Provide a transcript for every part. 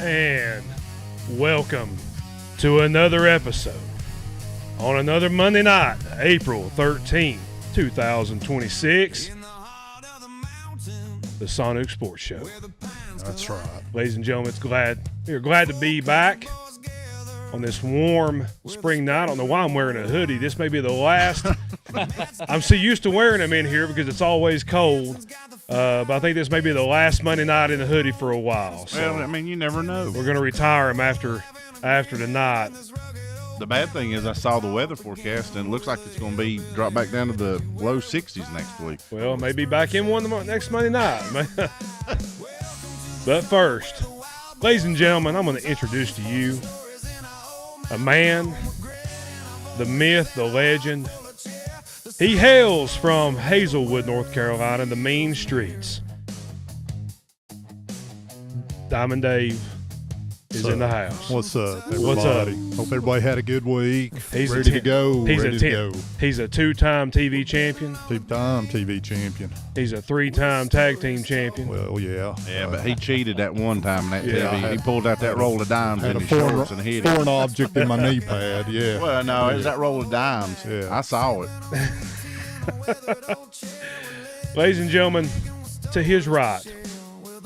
And welcome to another episode on another Monday night, April 13th, 2026, the Saunook Sports Show. That's right. Ladies and gentlemen, we're glad to be back on this warm spring night. I don't know why I'm wearing a hoodie. This may be the last. I'm so used to wearing them in here because it's always cold. But I think this may be the last Monday night in a hoodie for a while. So well, I mean, you never know. we're going to retire them after tonight. The bad thing is I saw the weather forecast, and it looks like it's going to be drop back down to the low 60s next week. Well, maybe back in one next Monday night. But first, ladies and gentlemen, I'm going to introduce to you a man, the myth, the legend. He hails from Hazelwood, North Carolina, the mean streets. Diamond Dave is in the house. What's up, everybody? What's up? Hope everybody had a good week. He's ready to go. He's ready to go. He's a two-time TV champion. Two-time TV champion. He's a three-time tag team champion. Well, yeah. Yeah, but he cheated that one time in that Yeah, TV. I He pulled out that roll of dimes Had in a his shorts and hit it. foreign object in my knee pad, yeah. Well, no, it was that roll of dimes. Yeah. I saw it. Ladies and gentlemen, to his right,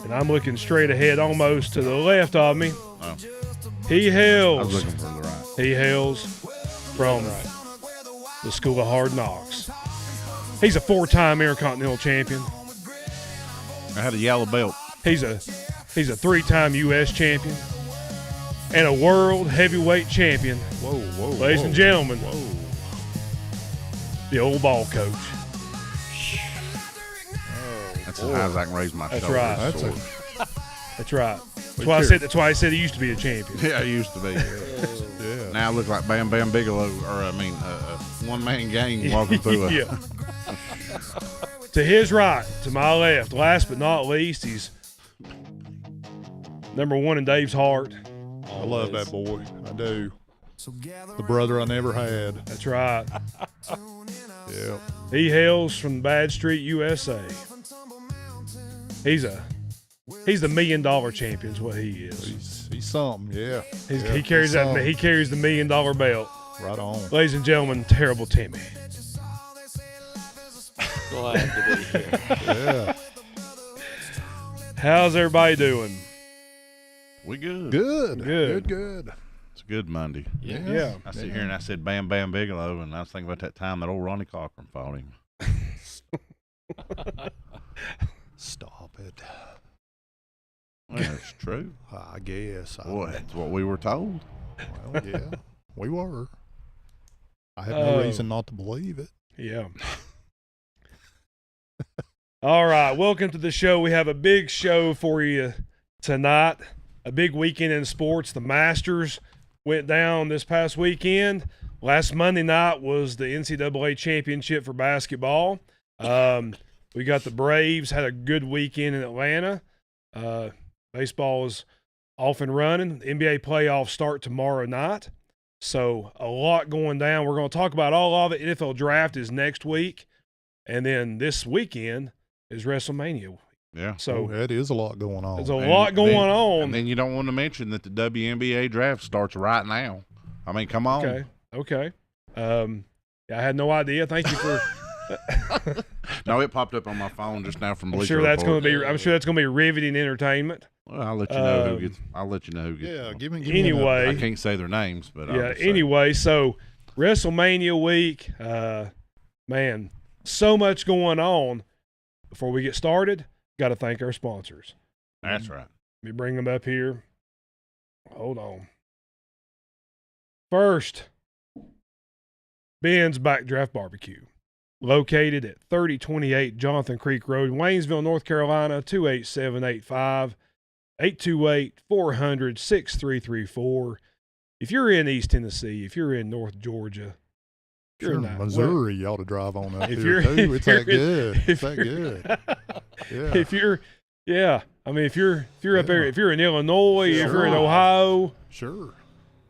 and I'm looking straight ahead almost to the left of me, Oh, he I was hails. looking for the right. He hails from the School of Hard Knocks. He's a four-time Intercontinental champion. I had a yellow belt. He's a three-time U.S. champion and a world heavyweight champion. Whoa, whoa, Ladies and gentlemen, the old ball coach. That's as high as I can raise my That's shoulders. right. That's Sword. That's right. That's why I said he used to be a champion. Yeah, I used to be. Yeah. Now I look like Bam Bam Bigelow, or one-man gang walking through a... Yeah. To his right, to my left, last but not least, he's number one in Dave's heart. I love that boy. I do. The brother I never had. That's right. Yeah. He hails from Bad Street, USA. He's the $1 million champion is what he is. He's something, yeah. Yeah, He carries he's that. something. He carries the $1 million belt. Right on. Ladies and gentlemen, Terrible Timmy. Glad to be here. Yeah. How's everybody doing? We good. Good. Good. Good. It's a good Monday. Yeah. I sit here and I said Bam Bam Bigelow, and I was thinking about that time that old Ronnie Cochran fought him. Stop it. Well, that's true. I guess. Boy, that's what we were told. Well, yeah. We were. I have no reason not to believe it. Yeah. All right. Welcome to the show. We have a big show for you tonight. A big weekend in sports. The Masters went down this past weekend. Last Monday night was the NCAA championship for basketball. We got the Braves, had a good weekend in Atlanta. Baseball is off and running. The NBA playoffs start tomorrow night. So a lot going down. We're going to talk about all of it. NFL draft is next week. And then this weekend is WrestleMania. Yeah. So That is a lot going on. there's a lot going on. And then you don't want to mention that the WNBA draft starts right now. I mean, come on. Okay. Yeah, I had no idea. Thank you for. No, it popped up on my phone just now from I'm Bleacher sure that's Report. going to be riveting entertainment. Well, I'll let you know who gets. I'll let you know who gets. Yeah, give me Anyway, I can't say their names, but I'll yeah. just say. Anyway, so WrestleMania week, man, so much going on. Before we get started, got to thank our sponsors. That's right. Let me bring them up here. Hold on. First, Ben's Backdraft Barbecue, located at 3028 Jonathan Creek Road, Waynesville, North Carolina, 28785, 828-400-6334. If you're in East Tennessee, if you're in North Georgia, Sure, you're not. Missouri, you ought to drive on up If here you're- too. if It's you're that good. if It's that you're- good. Yeah. If you're, yeah, I mean, if you're up there, Yeah. if you're in Illinois, if you're in Sure. Ohio, Sure.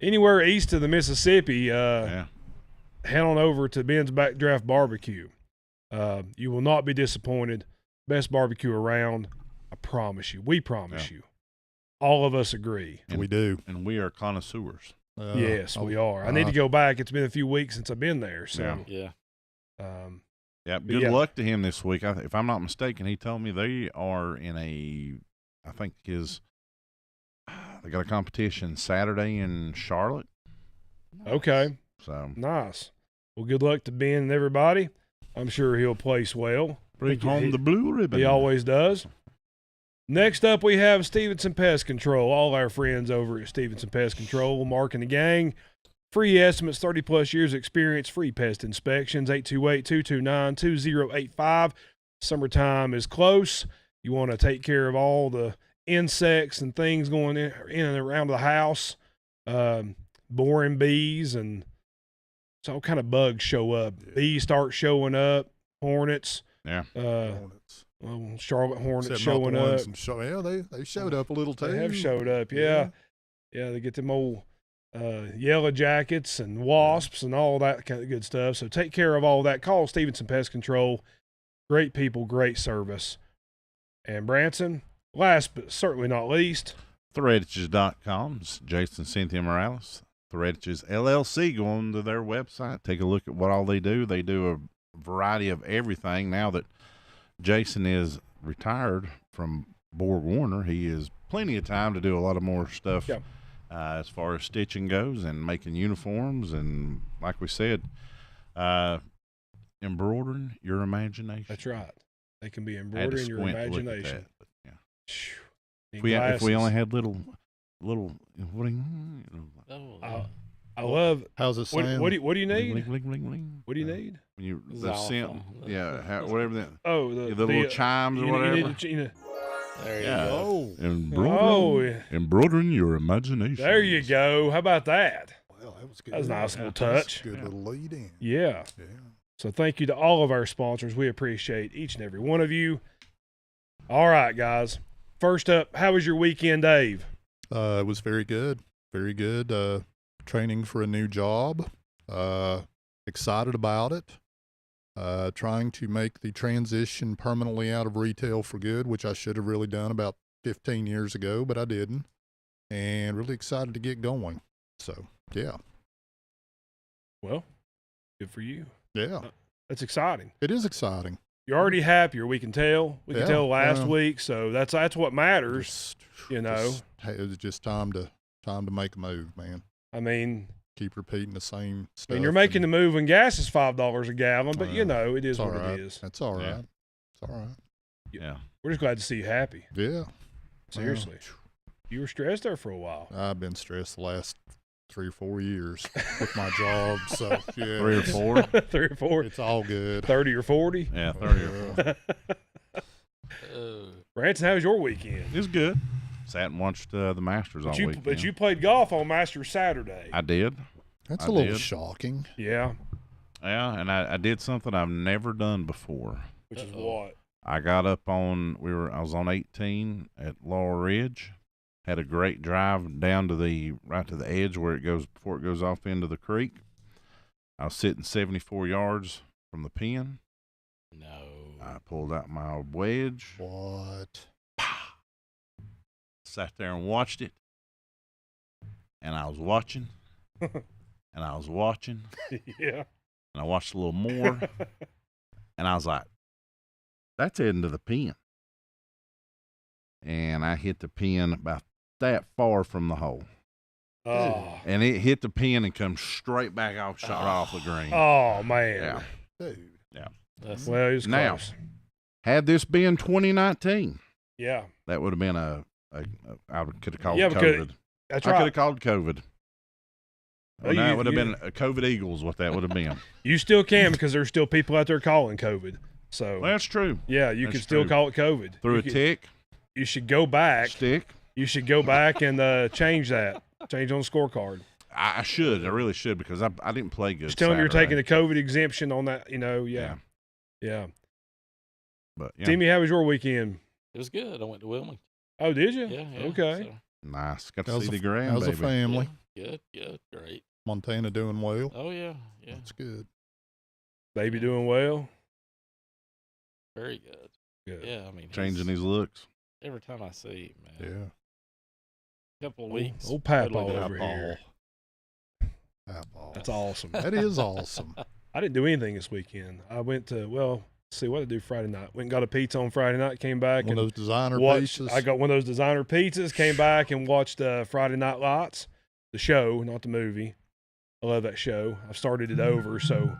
anywhere east of the Mississippi, Yeah. head on over to Ben's Backdraft Barbecue. You will not be disappointed. Best barbecue around. I promise you. We promise you. all of us agree. And- we do. And we are connoisseurs. Yes, we are. I need to go back. It's been a few weeks since I've been there. So, Yeah. um, Yeah, But good yeah. luck to him this week. If I'm not mistaken, he told me they are in I think they got a competition Saturday in Charlotte. okay, So nice. Well, good luck to Ben and everybody. I'm sure he'll place well. bring Think home he- the blue ribbon. He always does. Next up, we have Stevenson Pest Control. All our friends over at Stevenson Pest Control, Mark and the gang. Free estimates, 30-plus years experience, free pest inspections, 828-229-2085. Summertime is close. You want to take care of all the insects and things going in and around the house, boring bees, and so all kind of bugs show up. Yeah. Bees start showing up, hornets. Yeah. Hornets. Charlotte hornets Except not showing the ones up. in they showed up a little too. They have showed up, yeah. They get them old yellow jackets and wasps and all that kind of good stuff. So take care of all that. Call Stevenson Pest Control. Great people, great service. And Branson, last but certainly not least, ThreadEdges.com. It's Jason Cynthia Morales. ThreadEdges LLC. Go on to their website. Take a look at what all they do. They do a variety of everything. Now that Jason is retired from Borg Warner, he has plenty of time to do a lot of more stuff. Yeah. As far as stitching goes and making uniforms, and like we said, embroidering your imagination. that's right. They can be I had to embroidering your squint to look at imagination. that, but yeah. Phew. If Need we only glasses. had little, what do you, Oh, I love. How's it sound? What do you bling, need? bling, bling, bling. What do you need? When you the Xylophone. scent, whatever that, Oh, the, the little chimes or you whatever. need to- there you Yeah. go. Oh, Embroidering, embroidering your imagination. there you go. How about that? well, that was good. That was a nice little That's touch. a good Yeah. little lead in. Yeah. Yeah. So thank you to all of our sponsors. We appreciate each and every one of you. All right, guys. First up, how was your weekend, Dave? It was very good. Very good. Training for a new job. Excited about it. Trying to make the transition permanently out of retail for good, which I should have really done about 15 years ago, but I didn't. And really excited to get going. So, yeah. Well, good for you. Yeah. That's exciting. It is exciting. You're already happier. We can tell. We can Yeah, tell last well, week. So that's what matters. Just, You know. it was just time to make a move, man. I mean, Keep repeating the same stuff. you're making the move when gas is $5 a gallon, but you Well, know it is It's all what right. it is. That's all right. Yeah. It's all right. Yeah. We're just glad to see you happy. Yeah. Seriously, Well, you were stressed there for a while. I've been stressed the last 3 or 4 years with my job. So, yeah. 3 or 4. 3 or 4, It's all good. 30 or 40. Yeah, 30 or 4. Branson, how was your weekend? It was good. Sat and watched the Masters all weekend. But you played golf on Masters Saturday. I did. That's I a little did. shocking. Yeah, Yeah, and I did something I've never done before. which is Uh-oh. what? I got up on I was on 18 at Laurel Ridge. Had a great drive down to right to the edge where it goes before it goes off into the creek. I was sitting 74 yards from the pin. No. I pulled out my wedge, What? sat there and watched it. And I was watching, and I was watching, Yeah. and I watched a little more, and I was like, that's heading to the pin. And I hit the pin about that far from the hole. Oh, And it hit the pin and come straight back off, shot right off the green. oh man. Yeah. Dude. That's Well, it was Now- close. Had this been 2019, Yeah, that would have been I could have called Yeah, it because- COVID. that's I could right. have called COVID. Well, No, you- it would have you- been a COVID Eagles, what that would have been. You still can because there's still people out there calling COVID. So Well, that's true. yeah, you that's can still true. call it COVID. Through you a could- tick, You should go back. stick. You should go back and change that. Change on the scorecard. I should. I really should because I didn't play good. Just tell them you're Saturday. taking the COVID exemption on that. You know, yeah. But yeah, Timmy, how was your weekend? it was good. I went to Wilmington. Oh, did you? Yeah. Okay. nice. Got to How's see the How's the grandbaby. family? Good, great. Montana doing well? Oh yeah, yeah, That's good. Baby doing well. very good. Good. Yeah, I mean, Changing he's- his looks. every time I see him, man. Yeah. Couple of weeks. Old Papaw Totally over different. here. Papaw. That's awesome. That is awesome. I didn't do anything this weekend. I went to, let's see what I do Friday night. Went and got a pizza on Friday night, came back One and of those designer watched. pieces. I got one of those designer pizzas, came back and watched Friday Night Lights, the show, not the movie. I love that show. I've started it over, so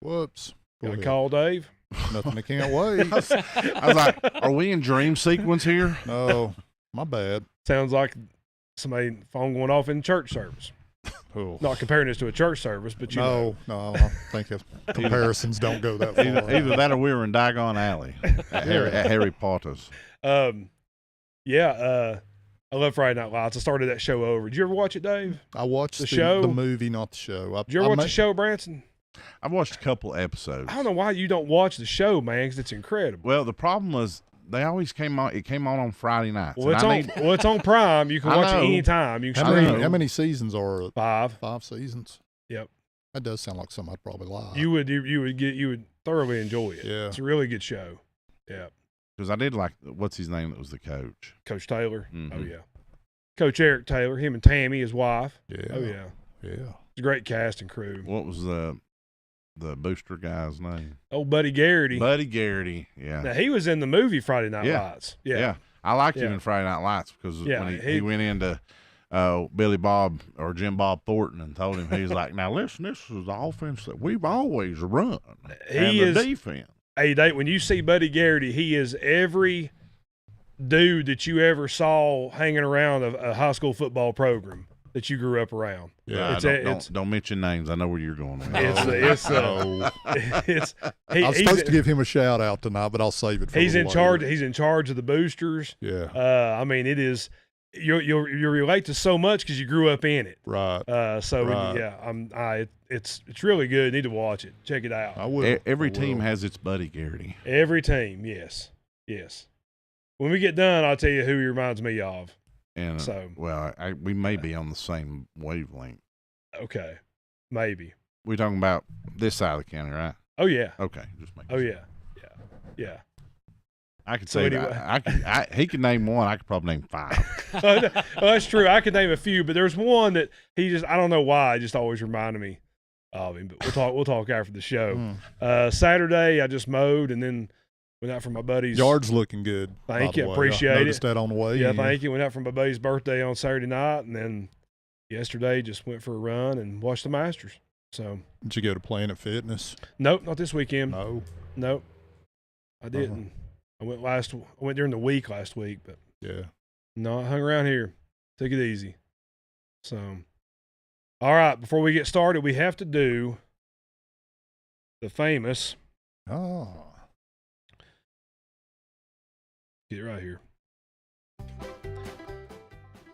Whoops. Go got a ahead. call, Dave. Nothing. I can't wait. I was like, are we in dream sequence here? No, my bad. Sounds like somebody phone going off in church service. Oh. Not comparing this to a church service, but you know. No, I think if comparisons don't go that far. Either that or we were in Diagon Alley at Harry Potter's. I love Friday Night Lights. I started that show over. Did you ever watch it, Dave? I watched The show? the movie, not the show. Did you ever watch the show, Branson? I've watched a couple episodes. I don't know why you don't watch the show, man, because it's incredible. Well, the problem was they always came on. It came on Friday nights. Well, and it's on Prime. You can I watch it know. anytime. You can How stream it. many seasons are it? 5. 5 seasons. Yep. That does sound like something I'd probably like. You would thoroughly enjoy it. Yeah. It's a really good show. Yeah. because I did like what's his name that was the coach. Coach Taylor. Mhm. Oh yeah. Coach Eric Taylor. Him and Tammy, his wife. Yeah. Oh yeah. Yeah. It's a great cast and crew. What was the booster guy's name? Old Buddy Garrity. Buddy Garrity. Yeah. Now he was in the movie Friday Night Yeah. Lights. Yeah. I liked him Yeah. in Friday Night Lights because Yeah, when he- he went into Billy Bob or Jim Bob Thornton and told him, he's like, now listen, this is the offense that we've always run. And He the is- defense. Hey, Dave, when you see Buddy Garrity, he is every dude that you ever saw hanging around a high school football program that you grew up around. Yeah. Don't mention names. I know where you're going with It's No. it's I was supposed to give him a shout out tonight, but I'll save it for he's a in little charge. later. He's in charge of the boosters. Yeah. I mean, it is you relate to so much because you grew up in it. Right. So Right. yeah, it's really good. Need to watch it. Check it out. I will. Every I team will. has its Buddy Garrity. Every team, yes. When we get done, I'll tell you who he reminds me of. And So- well, we may be on the same wavelength. Okay, maybe. We're talking about this side of the county, right? Oh yeah. Okay, just make. Oh yeah. Yeah. I could So say anyway. that. He could name one. I could probably name 5. Well, that's true. I could name a few, but there's one that I don't know why, it just always reminded me of him. But we'll talk after the show. Mm. Saturday I just mowed and then went out for my buddy's. Yard's looking good. Thank by the you. way. Appreciate I it. noticed that on the way. Yeah, in. thank you. Went out for my buddy's birthday on Saturday night, and then yesterday just went for a run and watched the Masters. So Did you go to Planet Fitness? nope, not this weekend. No. Nope, I didn't. I went during the week last week, but Yeah. no, I hung around here. Took it easy. So, all right, before we get started, we have to do the famous. Oh. Get it right here.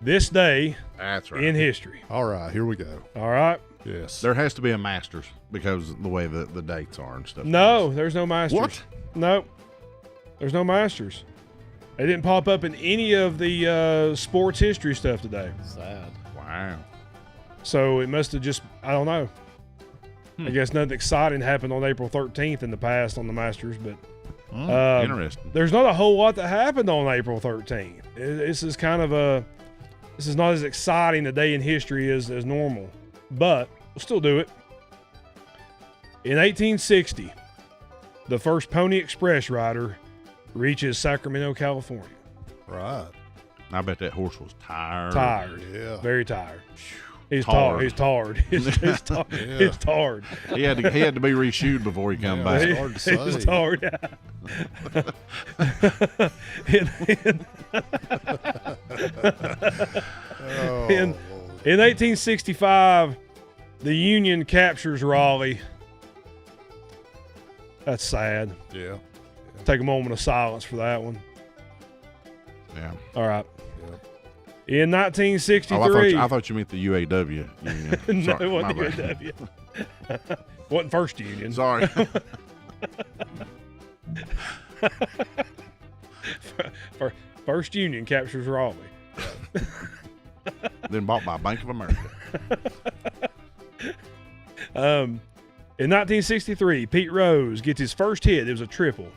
This day That's right. in history. All right. Here we go. All right. Yes. There has to be a Masters because of the way the dates are and stuff. No, there's no Masters. What? No, there's no Masters. They didn't pop up in any of the sports history stuff today. Sad. Wow. So it must have just, I don't know. I guess nothing exciting happened on April 13th in the past on the Masters, but Interesting. there's not a whole lot that happened on April 13th. This is not as exciting a day in history as normal, but we'll still do it. In 1860, the first Pony Express rider reaches Sacramento, California. Right. I bet that horse was tired. Tired. Yeah. Very tired. He's Tarred. tired. He's tired. Yeah. He's tired. He had to be reshoed before he come Yeah. back. It's hard to He's say. tired. Oh, In- Lord. In 1865, the Union captures Raleigh. That's sad. Yeah. Take a moment of silence for that one. Yeah. All right. Yeah. In Oh, 1963, I thought you meant the UAW union. no, Sorry, it wasn't my the bad. UW. Wasn't First Union. Sorry. First Union captures Raleigh. Then bought by Bank of America. In 1963, Pete Rose gets his first hit. It was a triple.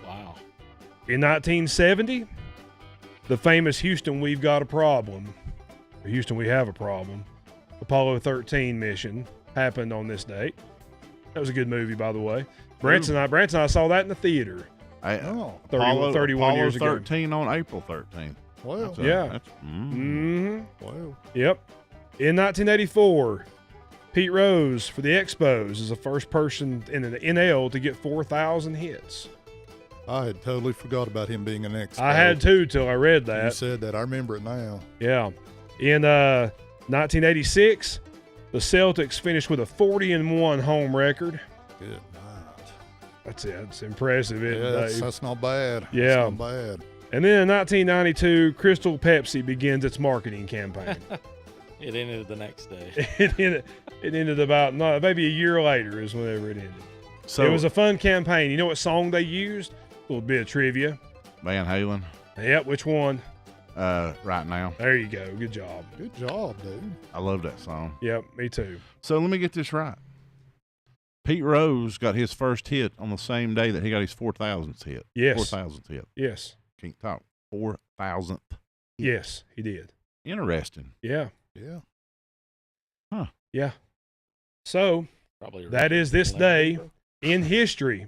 Wow. In 1970, the famous Houston, We've Got a Problem, or Houston, We Have a Problem, Apollo 13 mission happened on this date. That was a good movie, by the way. Branson and I saw that in the theater. Oh, 31 years ago. 13 on April 13th. well. Yeah. Mm-hmm. Well, Yep. In 1984, Pete Rose for the Expos is the first person in the NL to get 4,000 hits. I had totally forgot about him being an ex. I had to till I read You that. said that. I remember it now. Yeah. In 1986, the Celtics finished with a 40-1 home record. Good night. That's it. It's impressive, isn't it, Dave? That's not bad. Yeah. That's not bad. And then in 1992, Crystal Pepsi begins its marketing campaign. It ended the next day. It ended about maybe a year later is whenever it ended. So It was a fun campaign. You know what song they used? A little bit of trivia. Van Halen, Yep, which one? right now. There you go. Good job. Good job, dude. I love that song. Yep, me too. So let me get this right. Pete Rose got his first hit on the same day that he got his 4,000th hit. Yes. 4,000th hit. Yes. Can't talk. 4,000th. Yes, he did. Interesting. Yeah. Yeah. Yeah. So Probably that is this day in history.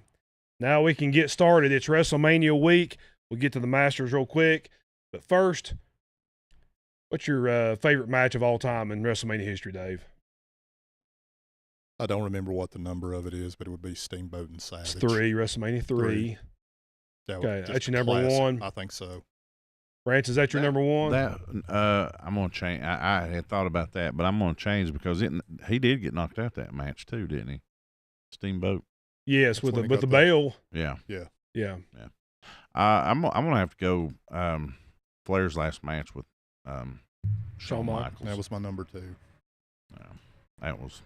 Now we can get started. It's WrestleMania week. We'll get to the Masters real quick. But first, what's your favorite match of all time in WrestleMania history, Dave? I don't remember what the number of it is, but it would be Steamboat and Savage. It's 3, WrestleMania 3. That Okay, just that's your a number classic. one? I think so. Rance, is that your number one? That I'm gonna change. I had thought about that, but I'm gonna change because he did get knocked out that match too, didn't he? Steamboat. Yes, That's with when the he with got the bell. Yeah. Yeah. I'm gonna have to go Flair's last match with Shawn Shawn Michaels. That was my number 2. That was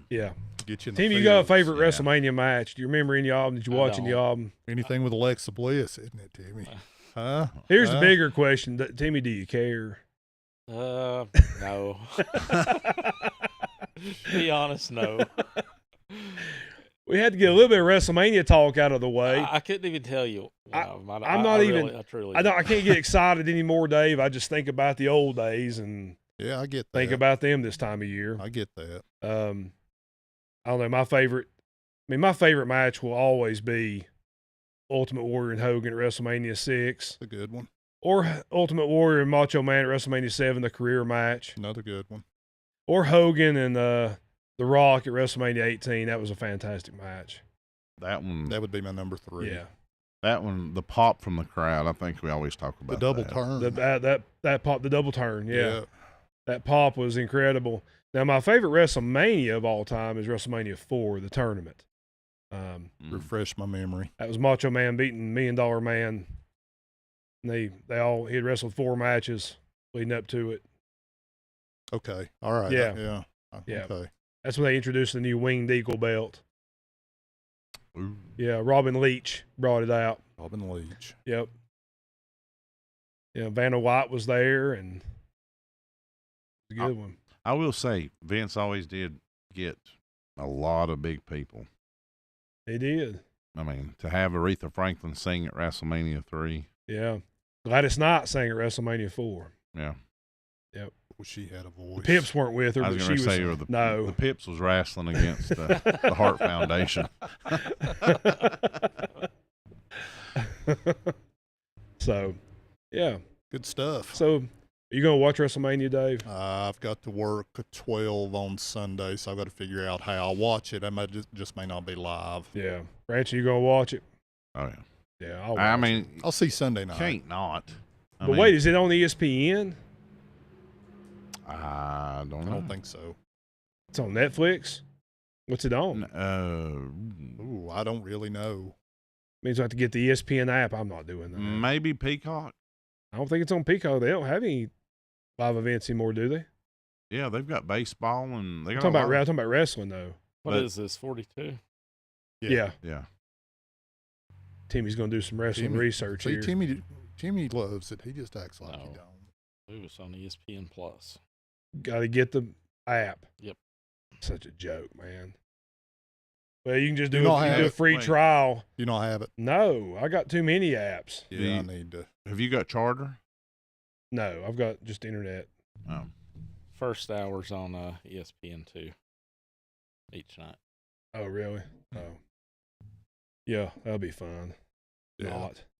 Yeah. Get you in the Tim, you got a feels. favorite yeah. WrestleMania match? Do you remember any of them? Did you I watch any don't. of them? Anything with Alexa Bliss, isn't it, Timmy? Huh? Here's the Huh? bigger question. Timmy, do you care? No. Be honest, no. We had to get a little bit of WrestleMania talk out of the way. I couldn't even tell you. I'm not I even- Really, I truly. I can't get excited anymore, Dave. I just think about the old days and Yeah, I get that. think about them this time of year. I get that. I don't know. My favorite match will always be Ultimate Warrior and Hogan at WrestleMania 6, It's a good one. or Ultimate Warrior and Macho Man at WrestleMania 7, the career match, Another good one. or Hogan and The Rock at WrestleMania 18. That was a fantastic match. that one. That would be my number 3. Yeah, That one. The pop from the crowd. I think we always talk The about double that. turn. that pop, the double turn. Yeah, that pop was incredible. Now, my favorite WrestleMania of all time is WrestleMania 4, the tournament. Mm. Refresh my memory. That was Macho Man beating $1 Million Man. And he had wrestled 4 matches leading up to it. Okay. All right. Yeah. Yeah. Okay. That's when they introduced the new Winged Eagle belt. Ooh. Yeah, Robin Leach brought it out. Robin Leach. Yep. Yeah, Vanna White was there, and it was a good one. I will say, Vince always did get a lot of big people. He did. I mean, to have Aretha Franklin sing at WrestleMania 3. Yeah. Gladys Knight sang at WrestleMania 4. Yeah. Well, she had a voice. The Pips weren't with her, I but was she going was. to say, or the no. Pips was wrestling against the Hart Foundation. So, yeah. Good stuff. So, are you going to watch WrestleMania, Dave? I've got to work at 12 on Sunday, so I've got to figure out how I'll watch it. I might just may not be live. Yeah. Ranch, you going to watch it? Oh, yeah. Yeah, I'll watch I it. mean, I'll see Sunday night. can't not. I But mean, wait, is it on ESPN? I don't I know. don't think so. It's on Netflix? What's it on? Ooh, I don't really know. Means I have to get the ESPN app. I'm not doing that. Maybe Peacock. I don't think it's on Peacock. They don't have any live events anymore, do they? Yeah, they've got baseball and they I'm got talking a about, lot I'm of- talking about wrestling, though. What but- is this? 42. Yeah. Yeah. Timmy's going to do some wrestling Timmy- research See, here. Timmy loves it. He just acts like he No. don't. Ooh, it's on ESPN Plus. Got to get the app. Yep. Such a joke, man. Well, you can just do, You don't you can have do a it. free Wait. trial. You don't have it. No, I got too many apps. Do Yeah, I you- need to. Have you got Charter? No, I've got just internet. Oh. First hours on ESPN2 each night. Oh, really? Oh. Yeah, that'll be fun. Yeah.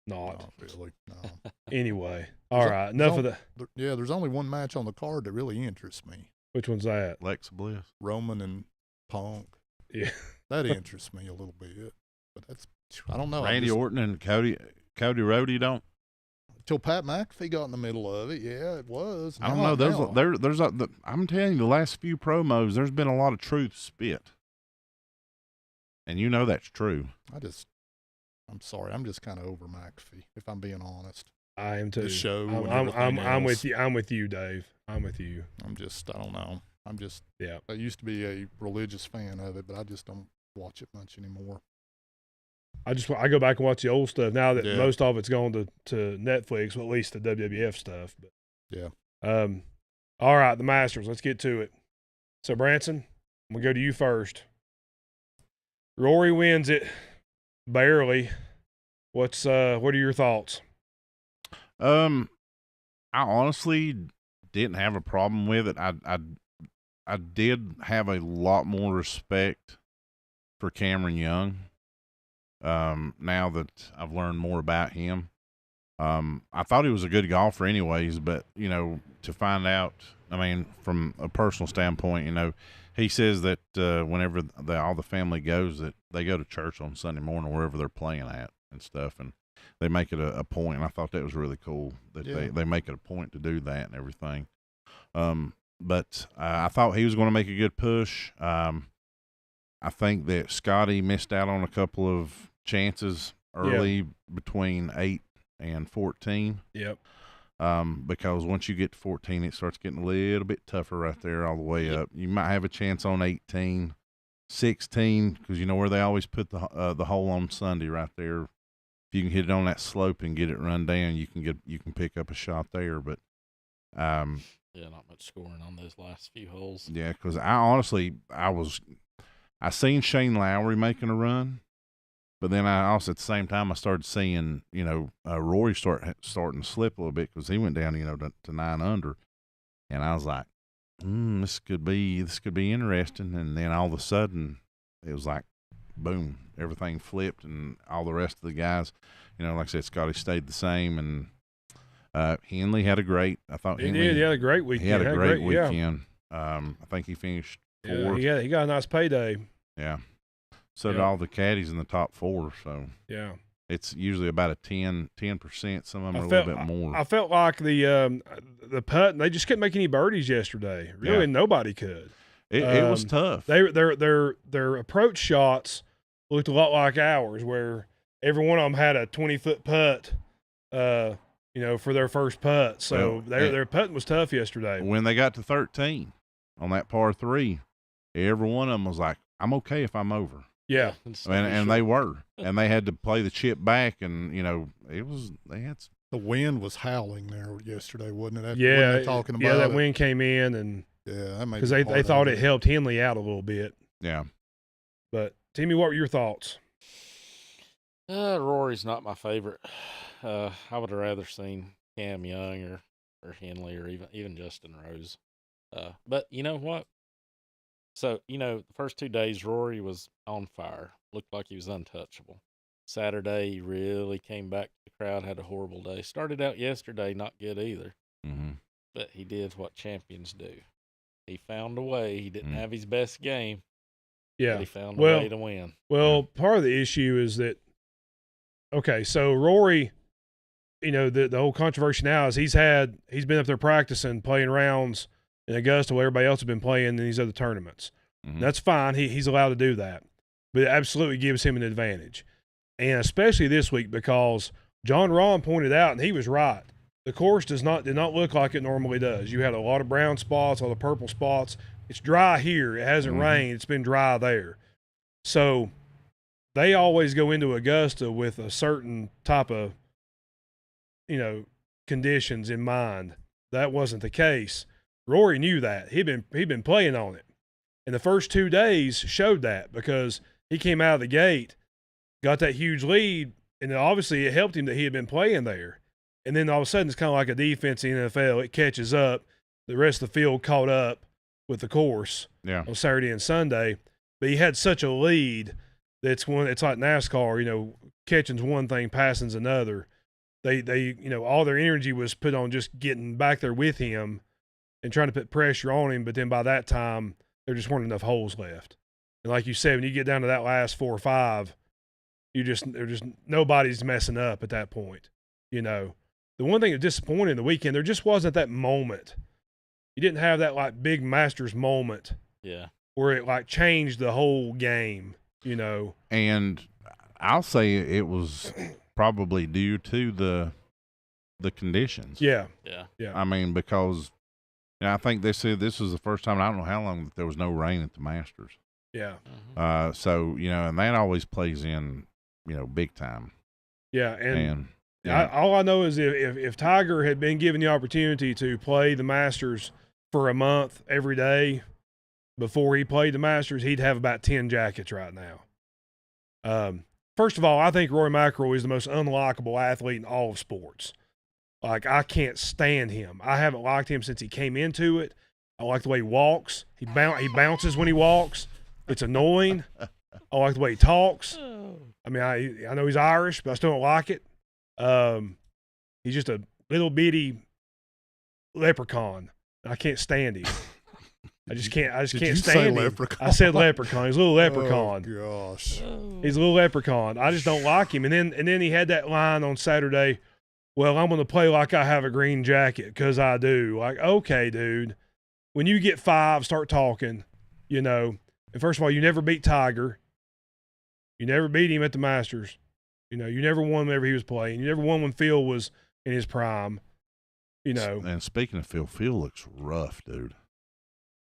Not. really. No. Anyway. All There's right. there's Enough on- of that. Yeah, there's only one match on the card that really interests me. Which one's that? Lex Bliss. Roman and Punk. Yeah. That interests me a little bit. But that's, I don't know. Randy Orton and Cody Rhodey don't. Till Pat McAfee got in the middle of it, yeah, it was. I don't Now- know. now- There's I'm telling you, the last few promos, there's been a lot of truth spit, and you know that's true. I'm sorry. I'm just kind of over McAfee, if I'm being honest. I am too. The show and I'm everything with else. you. I'm with you, Dave. I'm with you. I don't know. Yeah. I used to be a religious fan of it, but I just don't watch it much anymore. I go back and watch the old stuff now that Yeah. most of it's gone to Netflix, well, at least the WWF stuff. But Yeah. All right, the Masters. Let's get to it. So Branson, I'm gonna go to you first. Rory wins it barely. What are your thoughts? I honestly didn't have a problem with it. I did have a lot more respect for Cameron Young. Now that I've learned more about him, I thought he was a good golfer anyways, but to find out, I mean, from a personal standpoint, he says that whenever all the family goes, that they go to church on Sunday morning, wherever they're playing at and stuff, and they make it a point. And I thought that was really cool that Yeah. they make it a point to do that and everything. But I thought he was going to make a good push. I think that Scotty missed out on a couple of chances early between 8 and 14. Yep. Because once you get to 14, it starts getting a little bit tougher right there all the way up. You might have a chance on 18, 16, because you know where they always put the hole on Sunday right there. If you can hit it on that slope and get it run down, you can pick up a shot there. But Yeah, not much scoring on those last few holes. yeah, because I seen Shane Lowry making a run, but then I also at the same time I started seeing Rory starting to slip a little bit because he went down to 9 under, and I was like, this could be interesting. And then all of a sudden it was like, boom, everything flipped, and all the rest of the guys, like I said, Scotty stayed the same, and Henley had a great. I thought He Henley did. He had a great weekend. He had a great yeah. weekend. I think he finished Yeah, fourth. he got a nice payday. Yeah. So did Yeah. all the caddies in the top 4. So Yeah. it's usually about a 10%. Some of them are I a felt- little bit more. I felt like the putt, they just couldn't make any birdies yesterday. Really, Yeah. nobody could. It was tough. Their approach shots looked a lot like ours, where every one of them had a 20-foot putt, for their first putt. So Well, their putting was tough yesterday. When they got to 13 on that par 3, every one of them was like, I'm okay if I'm over. Yeah, And they were. And they had to play the chip back, and, they had The wind was howling there yesterday, wasn't it? Wasn't yeah, they talking about yeah. That it? wind came in, and Yeah, that may because be they part of thought it helped Henley out a little bit. yeah. But Timmy, what were your thoughts? Rory's not my favorite. I would have rather seen Cam Young or Henley or even Justin Rose. But you know what? So, the first 2 days, Rory was on fire. Looked like he was untouchable. Saturday, he really came back to the crowd, had a horrible day. Started out yesterday not good either, Mm-hmm. but he did what champions do. He found a way. He didn't Mm. have his best game, but Yeah. he found a Well- way to win. Well, part of the issue is that, okay, so Rory, the whole controversy now is he's been up there practicing, playing rounds in Augusta where everybody else has been playing in these other tournaments. Mhm. That's fine. He's allowed to do that. But it absolutely gives him an advantage. And especially this week because John Rahm pointed out, and he was right, the course did not look like it normally does. You had a lot of brown spots, all the purple spots. It's dry here. It hasn't Mhm. rained. It's been dry there. So they always go into Augusta with a certain type of, conditions in mind. That wasn't the case. Rory knew that. He'd been playing on it. And the first 2 days showed that because he came out of the gate, got that huge lead, and obviously it helped him that he had been playing there. And then all of a sudden, it's kind of like a defense in the NFL. It catches up. The rest of the field caught up with the course on Saturday and Sunday. But he had such a lead that's it's like NASCAR, you know, catching's one thing, passing's another. They you know, all their energy was put on just getting back there with him and trying to put pressure on him. But then by that time, there just weren't enough holes left. And like you said, when you get down to that last 4 or 5, nobody's messing up at that point. You know, the one thing that disappointed in the weekend, there just wasn't that moment. You didn't have that like big Masters moment. Yeah. Where it like changed the whole game, you know. And I'll say it was probably due to the conditions. Yeah. I mean, because I think they said this was the first time in I don't know how long that there was no rain at the Masters. Yeah. So, you know, and that always plays in, you know, big time. Yeah. And all I know is if Tiger had been given the opportunity to play the Masters for a month every day before he played the Masters, he'd have about 10 jackets right now. First of all, I think Rory McIlroy is the most unlikable athlete in all of sports. Like, I can't stand him. I haven't liked him since he came into it. I like the way he walks. He bounces when he walks. It's annoying. I like the way he talks. I mean, I know he's Irish, but I still don't like it. He's just a little bitty leprechaun. I can't stand him. I just can't stand him. Leprechaun? I said leprechaun. He's a little leprechaun. Oh, gosh. He's a little leprechaun. I just don't like him. And then he had that line on Saturday, well, I'm going to play like I have a green jacket because I do. Like, okay, dude. When you get 5, start talking, you know. And first of all, you never beat Tiger. You never beat him at the Masters. You know, you never won whenever he was playing. You never won when Phil was in his prime, you know. And speaking of Phil looks rough, dude.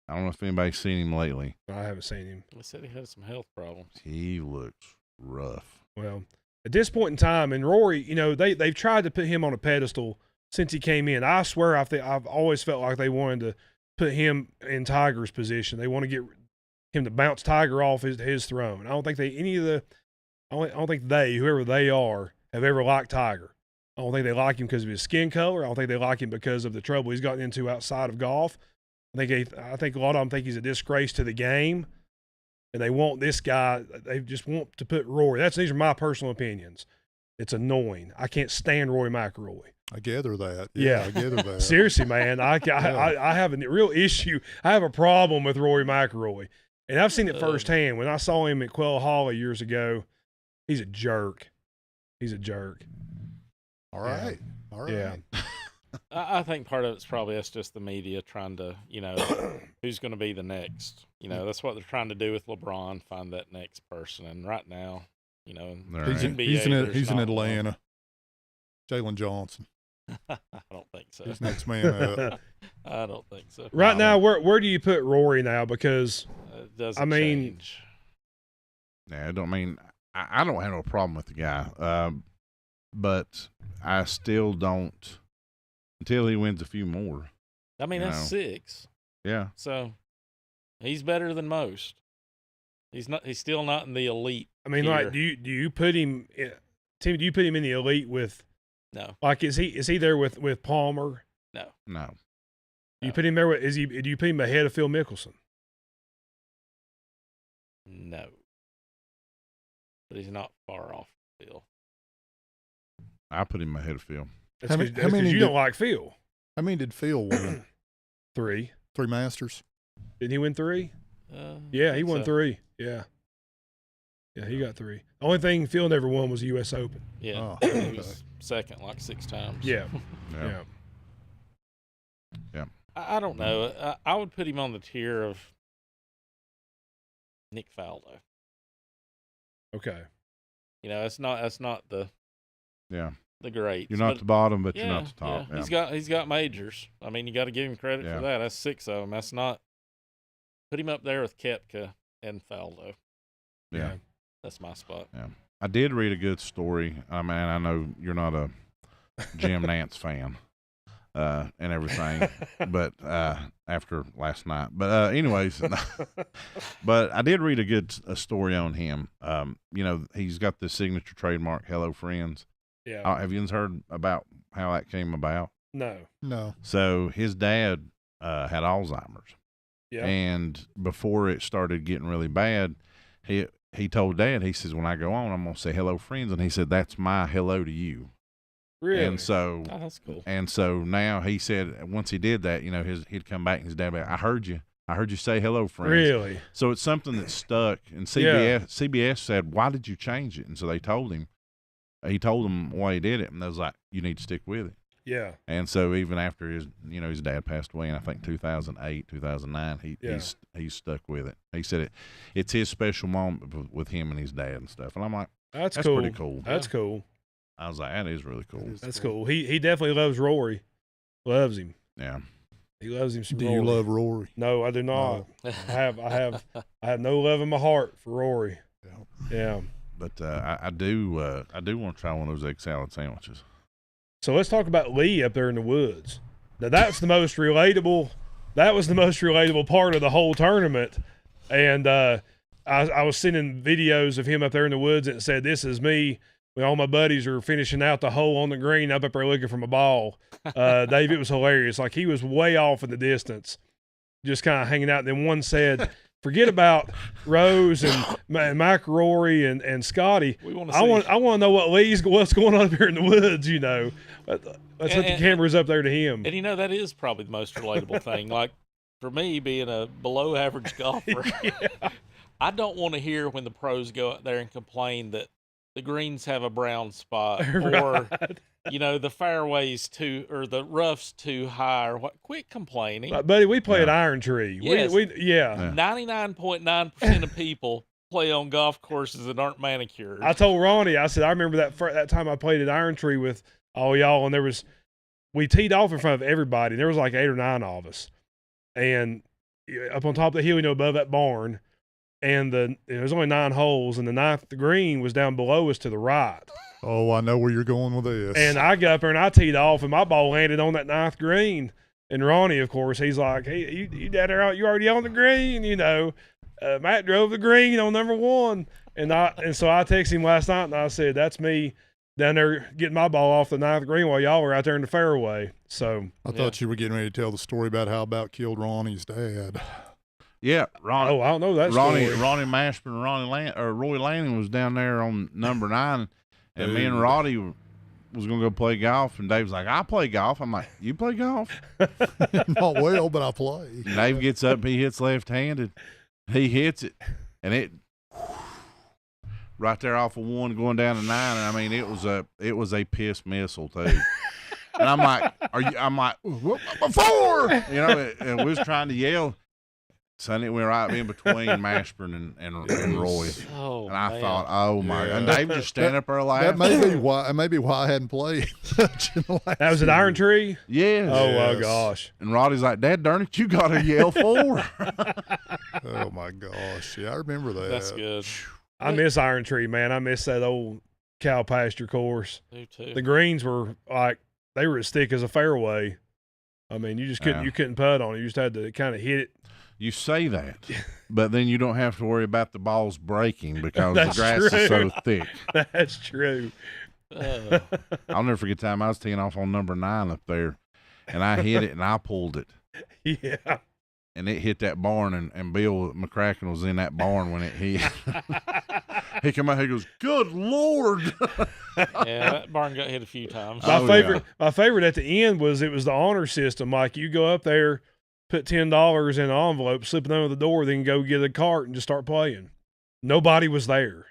I don't know if anybody's seen him lately. I haven't seen him. They said he had some health problems. He looks rough. Well, at this point in time, and Rory, you know, they've tried to put him on a pedestal since he came in. I swear I've always felt like they wanted to put him in Tiger's position. They want to get him to bounce Tiger off his throne. I don't think whoever they are, have ever liked Tiger. I don't think they like him because of his skin color. I don't think they like him because of the trouble he's gotten into outside of golf. I think a lot of them think he's a disgrace to the game, and they want this guy. They just want to put Rory. These are my personal opinions. It's annoying. I can't stand Rory McIlroy. I gather that. Yeah. I gather that. Seriously, man, I have a real issue. I have a problem with Rory McIlroy, and I've seen it firsthand. When I saw him at Quail Holly years ago, he's a jerk. He's a jerk. All right. Yeah. All right. Yeah. I think part of it's probably that's just the media trying to, you know, who's going to be the next. You know, that's what they're trying to do with LeBron, find that next person. And right now, you know, He's in Atlanta. Jalen Johnson. I don't think so. He's next man up. I don't think so. Right now, where do you put Rory now? Because it doesn't change. Yeah, I don't have no problem with the guy, but I still don't until he wins a few more. I mean, that's 6. Yeah. So he's better than most. He's still not in the elite. I mean, tier. like, do you put him, Tim? Do you put him in the elite with? No. Like, is he there with Palmer? No. Do you put him there with? Do you put him ahead of Phil Mickelson? No. But he's not far off Phil. I put him ahead of Phil. That's because you don't like Phil. How many did Phil win? 3. 3 Masters. Didn't he win 3? Yeah, he won 3. Yeah. Yeah, he got 3. The only thing Phil never won was the U.S. Open. Yeah, Oh, he was second like 6 times. Yeah. Yeah. I don't know. I would put him on the tier of Nick Faldo. Okay. You know, that's not the greats. You're not the bottom, but you're not the top. Yeah. He's got majors. I mean, you got to give him credit for that. That's 6 of them. That's not. Put him up there with Koepka and Faldo. Yeah. That's my spot. Yeah. I did read a good story. I mean, I know you're not a Jim Nance fan, and everything. But after last night, but anyways, but I did read a story on him. You know, he's got the signature trademark, "Hello Friends." Yeah. Have you heard about how that came about? No. No. So his dad had Alzheimer's. Yeah. And before it started getting really bad, he told Dad, he says, when I go on, I'm going to say hello, friends. And he said, that's my hello to you. Really? And so, Oh, that's cool. and so now he said, once he did that, you know, he'd come back and his dad would be like, I heard you say hello, friends. Really? So it's something that stuck. And CBS said, why did you change it? And so they told him, he told them why he did it. And they was like, you need to stick with it. Yeah. And so even after his dad passed away in, I think 2008, 2009, he's stuck with it. He said it's his special moment with him and his dad and stuff. And I'm like, That's that's cool. pretty cool. That's cool. I was like, that is really cool. That's cool. He definitely loves Rory. Loves him. Yeah. He loves him some Do Rory. you love Rory? No, I do not. I have no love in my heart for Rory. Yeah. But I do want to try one of those egg salad sandwiches. So let's talk about Lee up there in the woods. Now that's the most relatable. That was the most relatable part of the whole tournament. And I was sending videos of him up there in the woods, and it said, "This is me." When all my buddies are finishing out the hole on the green, I'm up there looking for my ball. Dave, it was hilarious. Like, he was way off in the distance, just kind of hanging out. And then one said, forget about Rose and Mike, Rory, and Scotty. I want to know what's going on up here in the woods. You know, let's put the cameras up there to him. And you know, that is probably the most relatable thing. Like, for me, being a below average golfer, I don't want to hear when the pros go out there and complain that the greens have a brown spot, or you know, the fairways or the roughs too high, or what. Quit complaining, buddy. We play at Iron Tree. Yes. 99.9% of people play on golf courses that aren't manicured. I told Ronnie, I said, I remember that time I played at Iron Tree with all y'all, and we teed off in front of everybody. There was like 8 or 9 of us, and up on top of the hill, above that barn. And there was only 9 holes, and the 9th green was down below us to the right. Oh, I know where you're going with this. And I got up there and I teed off, and my ball landed on that 9th green. And Ronnie, of course, he's like, "Hey, you down there? You already on the green?" You know, Matt drove the green on number 1, and so I texted him last night and I said, "That's me down there getting my ball off the 9th green while y'all were out there in the fairway." So I thought you were getting ready to tell the story about how about killed Ronnie's dad. Yeah, Ronnie. Oh, I don't know that Ronnie story. Mashburn and Roy Lanning was down there on number 9, and me and Roddy was gonna go play golf, and Dave's like, "I play golf." I'm like, "You play golf?" Not well, but I play. Dave gets up, he hits left-handed, he hits it, and it right there off of 1 going down to 9. And I mean, it was a piss missile too. And I'm like, I'm like, before, you know, and we was trying to yell. Sonny went right in between Mashburn and Roy. Oh, and I man. thought, oh my God. And Dave just standing up there laughing. That may be why I hadn't played much in the last That was at Iron Tree? Yes. Oh, Yes. my gosh. And Roddy's like, Dad, darn it, you got to yell for. Oh my gosh. Yeah, I remember that. That's good. I miss Iron Tree, man. I miss that old cow pasture course. Do too. The greens were like, they were as thick as a fairway. I mean, you just couldn't putt on it. You just had to kind of hit it. You say that, but then you don't have to worry about the balls breaking because the That's grass is so true. thick. That's true. I'll never forget the time I was teeing off on number 9 up there, and I hit it and I pulled it. Yeah. And it hit that barn, and Bill McCracken was in that barn when it hit. He come out, he goes, "Good Lord!" Yeah, that barn got hit a few times. My favorite at the end was the honor system. Like, you go up there, put $10 in an envelope, slip it under the door, then go get a cart and just start playing. Nobody was there.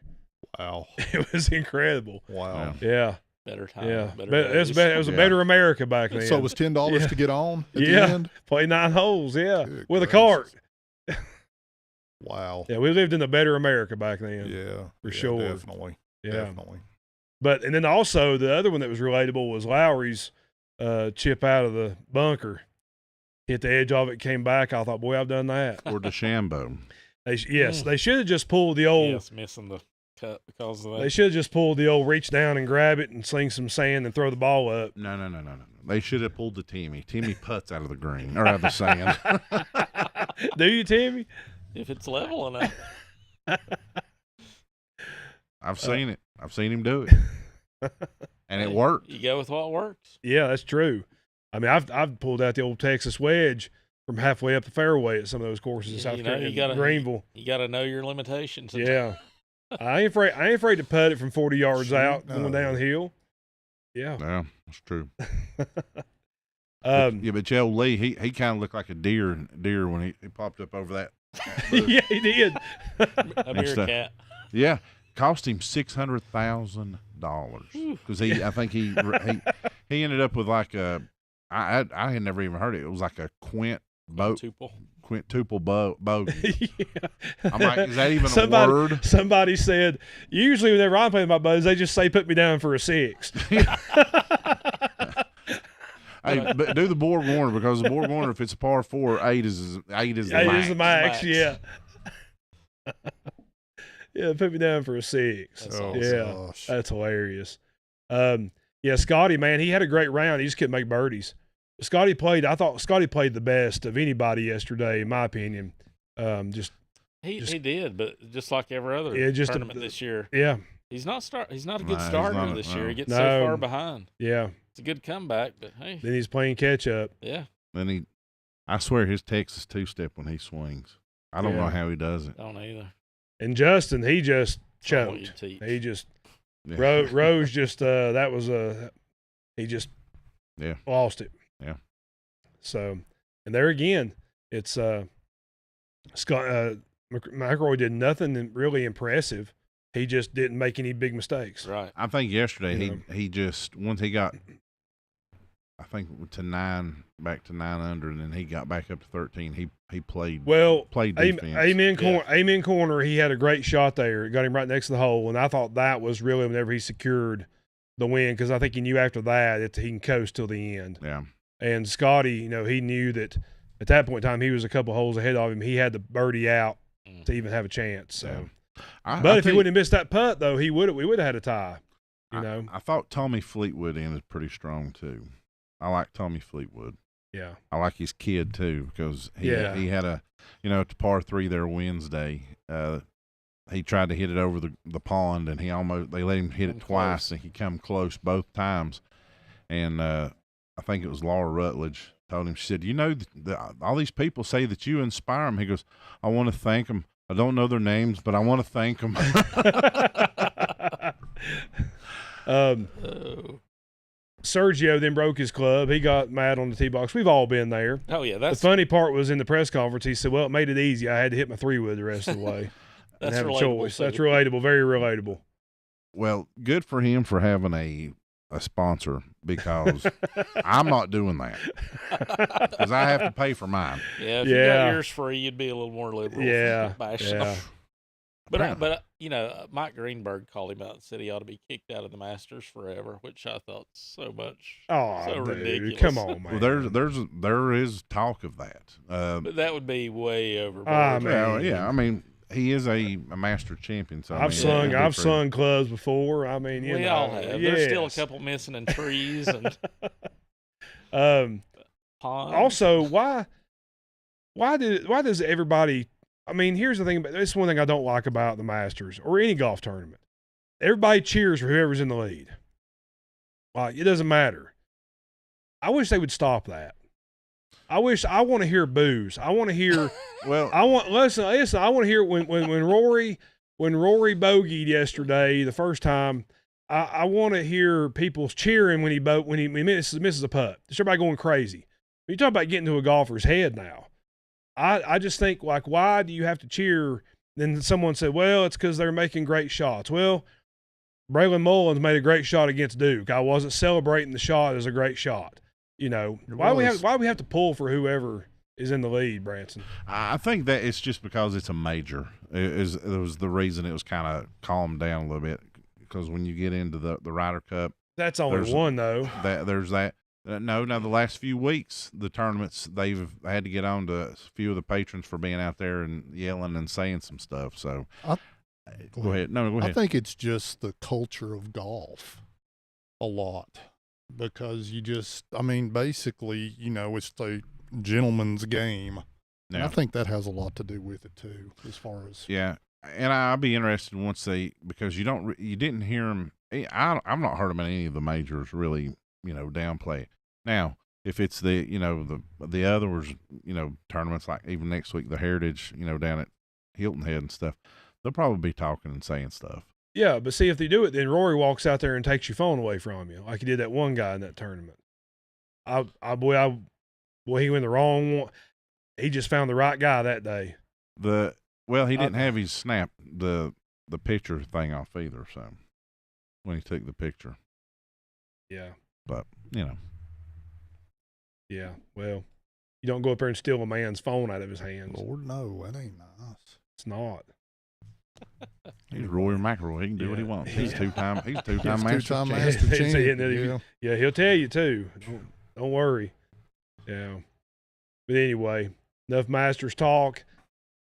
Wow. It was incredible. Wow. Yeah. Better time. Yeah. Better It was a better America back then. So it was $10 Yeah. to get on at the Yeah. end? Play 9 holes, yeah. Good with a gracious. cart. Wow. Yeah, we lived in a better America back then. Yeah. For sure. Definitely. Yeah. Definitely. And then also the other one that was relatable was Lowry's chip out of the bunker. Hit the edge of it, came back. I thought, boy, I've done that. Or DeChambeau. They should have just pulled the old Yes, missing the cut because of They that. should have just pulled the old reach down and grab it and sling some sand and throw the ball up. No. They should have pulled the Timmy. Timmy putts out of the green or out of the sand. Do you, Timmy? If it's level enough. I've seen it. I've seen him do it, and it worked. You go with what works. Yeah, that's true. I mean, I've pulled out the old Texas wedge from halfway up the fairway at some of those courses in South Carolina, Greenville. You got to know your limitations. Yeah, I ain't afraid to putt it from 40 yards out going no. downhill. Yeah, Yeah, that's true. um, But Joe Lee, he kind of looked like a deer when he popped up over that. yeah, he did. A meerkat. Yeah, cost him $600,000 because I think he ended up with like a I had never even heard it. It was like a quintuple bogey. Yeah. I'm like, is that even a word? Somebody said usually whenever I'm playing with my buddies, they just say put me down for a 6. Hey, but do the Borg Warner because the Borg Warner, if it's a par 4, 8 is the Eight max. is the max. Yeah. Yeah, put me down for a 6. That's Oh, awesome. Yeah, gosh. that's hilarious. Yeah, Scotty, man, he had a great round. He just couldn't make birdies. I thought Scotty played the best of anybody yesterday, in my opinion. He did, but just like every other tournament this year, Yeah, he's not a good No, he's starter not. this year. He gets No. so far behind. yeah. It's a good comeback, but hey, Then he's playing catch up. yeah, Then I swear his Texas two-step when he swings. I don't know Yeah. how he does it. don't either. And Justin, he just It's not what you choked. teach. He just Yeah. Rose just that was he just Yeah. lost it. Yeah. So, and there again, it's Scott McElroy did nothing really impressive. He just didn't make any big mistakes. Right. I think yesterday You he just once he got I think back to 9 under, and then he got back up to 13. He played defense. Amen corner. He had a great shot there. It got him right next to the hole, and I thought that was really whenever he secured the win because I think he knew after that he can coast till the end. Yeah. And Scotty, he knew that at that point in time he was a couple holes ahead of him. He had the birdie out to even have a chance. So, but if he wouldn't have missed that putt though, we would have had a tie. I thought Tommy Fleetwood ended pretty strong too. I like Tommy Fleetwood. Yeah. I like his kid too because he had a at the par 3 there Wednesday. He tried to hit it over the pond and they let him hit it twice and he come close both times. And I think it was Laura Rutledge told him, she said, all these people say that you inspire them. He goes, I want to thank them. I don't know their names, but I want to thank them. Sergio then broke his club. He got mad on the tee box. We've all been there. Oh yeah, The funny part was in the press conference. He said, "Well, it made it easy. I had to hit my 3-wood the rest of the way and that's have a relatable. choice." That's relatable. Very relatable. Well, good for him for having a sponsor because I'm not doing that because I have to pay for mine. Yeah, if you got yours free, you'd be a little more liberal. Yeah, Bashing. yeah. But Mike Greenberg called him out and said he ought to be kicked out of the Masters forever, which I thought so much. Oh, so dude, ridiculous. come on, man. Well, there is talk of that. But that would be way overboard. I mean, he is a master champion. So I've sung clubs before. I mean, we all have. Yes. There's still a couple missing in trees and ponds. Also, why does everybody? I mean, here's the thing. This is one thing I don't like about the Masters or any golf tournament. Everybody cheers for whoever's in the lead. Like, it doesn't matter. I wish they would stop that. I want to hear boos. I want to hear. Well, listen. I want to hear when Rory bogeyed yesterday the first time. I want to hear people cheering when he misses a putt. It's everybody going crazy. You talk about getting to a golfer's head now. I just think, like, why do you have to cheer? Then someone said, well, it's because they're making great shots. Well, Braylon Mullins made a great shot against Duke. I wasn't celebrating the shot as a great shot. Why do we have to pull for whoever is in the lead, Branson? I think that it's just because it's a major. It was the reason it was kind of calmed down a little bit because when you get into the Ryder Cup, that's only one though. There's that. No, the last few weeks, the tournaments, they've had to get on to a few of the patrons for being out there and yelling and saying some stuff. So Go ahead. No, go I ahead. think it's just the culture of golf a lot because basically, it's the gentleman's game. And I Yeah. think that has a lot to do with it too, as far as Yeah. And I'll be interested once because you didn't hear them. I've not heard them in any of the majors really, downplay it. Now, if it's the others, tournaments like even next week, the Heritage, down at Hilton Head and stuff, they'll probably be talking and saying stuff. Yeah, but see, if they do it, then Rory walks out there and takes your phone away from you, like he did that one guy in that tournament. Boy, he went the wrong one. He just found the right guy that day. He didn't have his snap the picture thing off either. So when he took the picture, Yeah, but yeah. Well, you don't go up there and steal a man's phone out of his hands. Lord, no, that ain't nice. It's not. he's Rory McIlroy. He can do what he Yeah. wants. He's Yeah. two-time He's master. two-time champion. master He's champion. hitting it. Yeah. Yeah, he'll tell you too. Don't worry. Yeah. But anyway, enough Masters talk.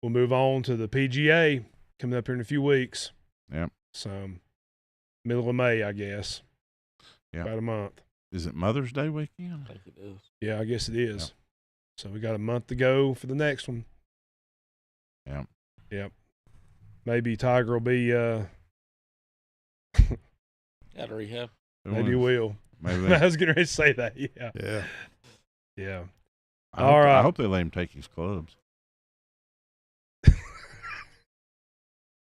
We'll move on to the PGA coming up here in a few weeks. Yep. So, middle of May, I guess. Yep. About a month. Is it Mother's Day weekend? I think it is. Yeah, I guess it is. Yep. So we got a month to go for the next one. Yep. Yep. Maybe Tiger will be Got to rehab. maybe he will. Maybe. I was getting ready to say that. Yeah. Yeah. Yeah. I hope they let him take his clubs. If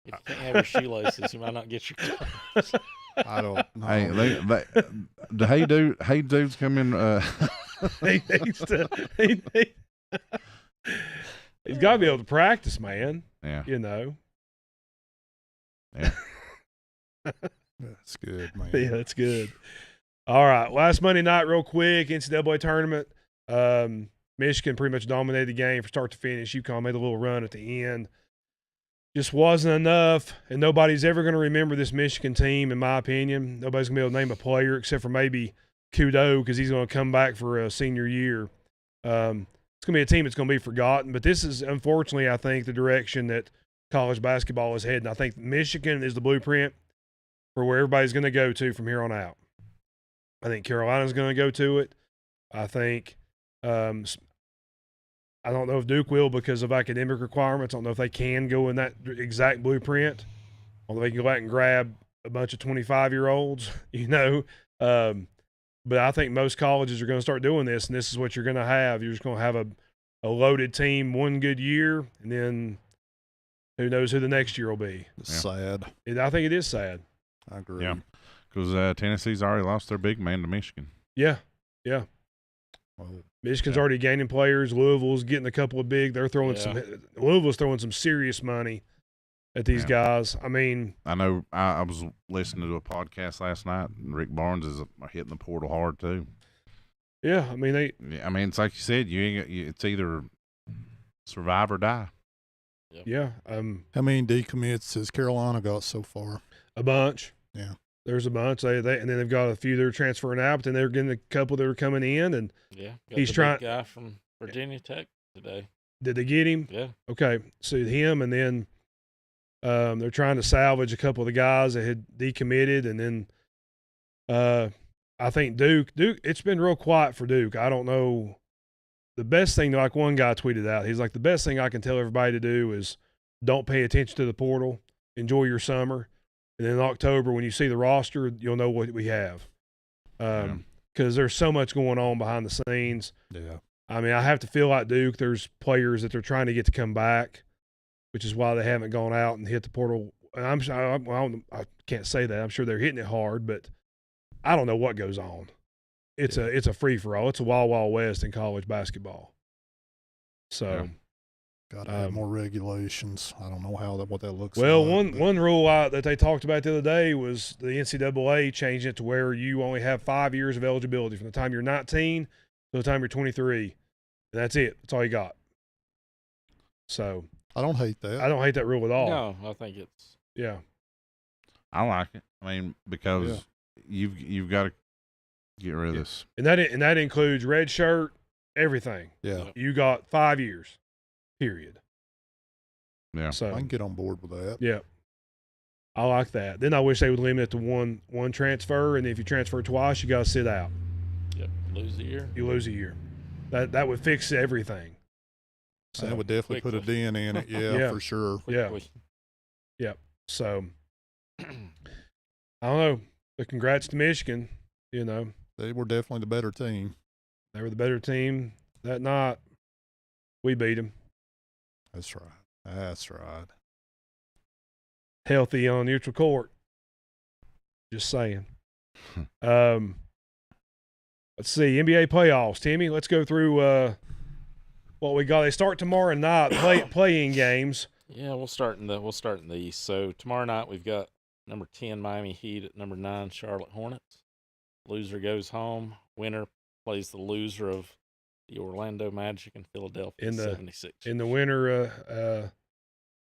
you can't have your shoelaces, you might not get your clubs. I don't know. Hey, the hey dudes come in. He needs to. He's got to be able to practice, man. Yeah. You know. Yeah. That's good, man. Yeah, that's good. All right. Last Monday night, real quick, NCAA tournament. Michigan pretty much dominated the game from start to finish. UConn made a little run at the end. Just wasn't enough, and nobody's ever going to remember this Michigan team, in my opinion. Nobody's going to be able to name a player except for maybe Kudo because he's going to come back for a senior year. It's going to be a team that's going to be forgotten, but this is, unfortunately, I think, the direction that college basketball is heading. I think Michigan is the blueprint for where everybody's going to go to from here on out. I think Carolina's going to go to it. I think I don't know if Duke will because of academic requirements. I don't know if they can go in that exact blueprint. Although they can go out and grab a bunch of 25-year-olds, But I think most colleges are going to start doing this, and this is what you're going to have. You're just going to have a loaded team one good year, and then who knows who the next year will be. It's sad. I think it is sad. I agree. Yeah. Because Tennessee's already lost their big man to Michigan. Yeah. Well, Michigan's already gaining players. Louisville's getting a couple of big. They're throwing Louisville's throwing some serious money at these guys. I mean, I know I was listening to a podcast last night, and Rick Barnes is hitting the portal hard too. yeah, I mean it's like you said, it's either survive or die. yeah, how many decommits has Carolina got so far? a bunch. Yeah. There's a bunch. They and then they've got a few that are transferring out, but then they're getting a couple that are coming in. And Yeah. He's the trying- big guy from Virginia Tech today. did they get him? Yeah. Okay, so him, and then they're trying to salvage a couple of the guys that had decommitted, and then I think Duke. It's been real quiet for Duke. I don't know. The best thing, like one guy tweeted out, he's like, the best thing I can tell everybody to do is don't pay attention to the portal, enjoy your summer, and then in October when you see the roster, you'll know what we have. Because there's so much going on behind the scenes. Yeah. I mean, I have to feel like Duke, there's players that they're trying to get to come back, which is why they haven't gone out and hit the portal. And I can't say that. I'm sure they're hitting it hard, but I don't know what goes on. It's a free for all. It's a wild, wild west in college basketball. So, Got to have more regulations. I don't know what that looks well, like. one rule that they talked about the other day was the NCAA changing it to where you only have 5 years of eligibility from the time you're 19 to the time you're 23. And that's it. That's all you got. So I don't hate that. I don't hate that rule at all. No, I think it's Yeah. I like it. I mean, because you've got to get rid of this. And that includes red shirt, everything. Yeah. You got 5 years, period. Yeah. So I can get on board with that. yeah. I like that. Then I wish they would limit it to one transfer, and if you transfer twice, you got to sit out. Yep, lose a year. You lose a year. That would fix everything. So That would definitely put a quickly. dent in it. Yeah, Yeah. for sure. Yeah. Quickly. So I don't know. But congrats to Michigan. You know, They were definitely the better team. they were the better team that night. We beat them. That's right. That's right. Healthy on neutral court. Just saying. Let's see, NBA playoffs. Timmy, let's go through what we got. They start tomorrow night. Playing games. Yeah, we'll start in the East. So tomorrow night we've got number 10 Miami Heat at number 9 Charlotte Hornets. Loser goes home. Winner plays the loser of the Orlando Magic and Philadelphia 76ers. In the winter, in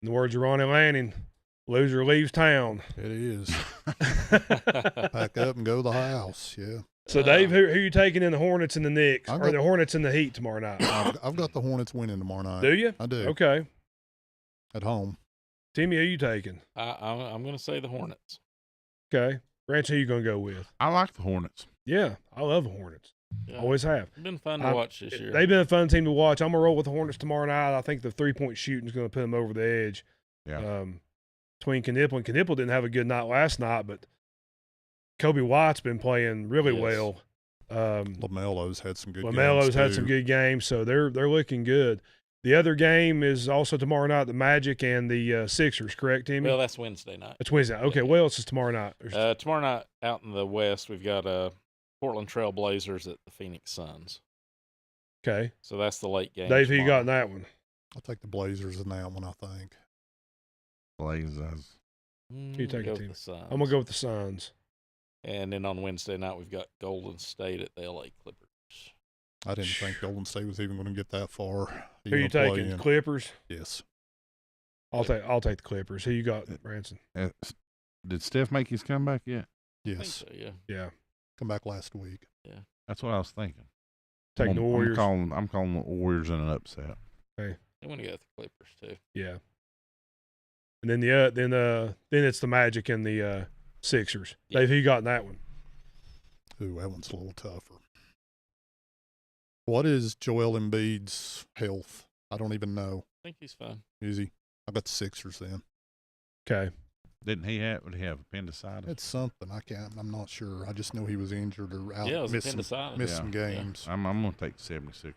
the words of Ronnie Lanning, loser leaves town. It is. Pack up and go to the house. Yeah. So, Dave, who you taking in the Hornets and the Knicks? I've Or got- the Hornets and the Heat tomorrow night? I've got the Hornets winning tomorrow night. Do you? I do. Okay. At home. Timmy, who you taking? I'm going to say the Hornets. Okay. Ranch, who you going to go with? I like the Hornets. Yeah, I love the Hornets. Yeah, Always have. it's been fun to watch this year. They've been a fun team to watch. I'm going to roll with the Hornets tomorrow night. I think the three-point shooting is going to put them over the edge. Yeah. Between Knipple and Knipple didn't have a good night last night, but Kobe White's been playing really Yes. well. LaMelo's had some good games. LaMelo's had some too. good games, so they're looking good. The other game is also tomorrow night, the Magic and the Sixers, correct, Timmy? Well, that's Wednesday night. It's Wednesday. Okay, what else is tomorrow night? Tomorrow night out in the West, we've got Portland Trail Blazers at the Phoenix Suns. Okay. So that's the late game. Dave, who you got tomorrow. in that one? I'll take the Blazers in that one, I think. Blazers. You take go it, with Tim. the Suns. I'm going to go with the Suns. And then on Wednesday night, we've got Golden State at the LA Clippers. I didn't think Golden State was even going to get that far. Who you taking? Clippers? Yes. I'll take the Clippers. Who you got, Ranson? Did Steph make his comeback yet? I think Yes. so, yeah. Yeah. Come back last week. That's what I was thinking. Taking the Warriors. I'm calling the Warriors in an upset. They want to go with the Clippers, too. Yeah. And then then it's the Magic and the Sixers. Yeah. Dave, who you got in that one? Ooh, that one's a little tougher. What is Joel Embiid's health? I don't even know. I think he's fine. Is he? I got the Sixers then. Okay. Didn't he have? Would he have appendicitis? It's something. I'm not sure. I just know he was injured or out. Yeah, it was missed appendicitis. Missed some Yeah. games. I'm going to take the 76ers.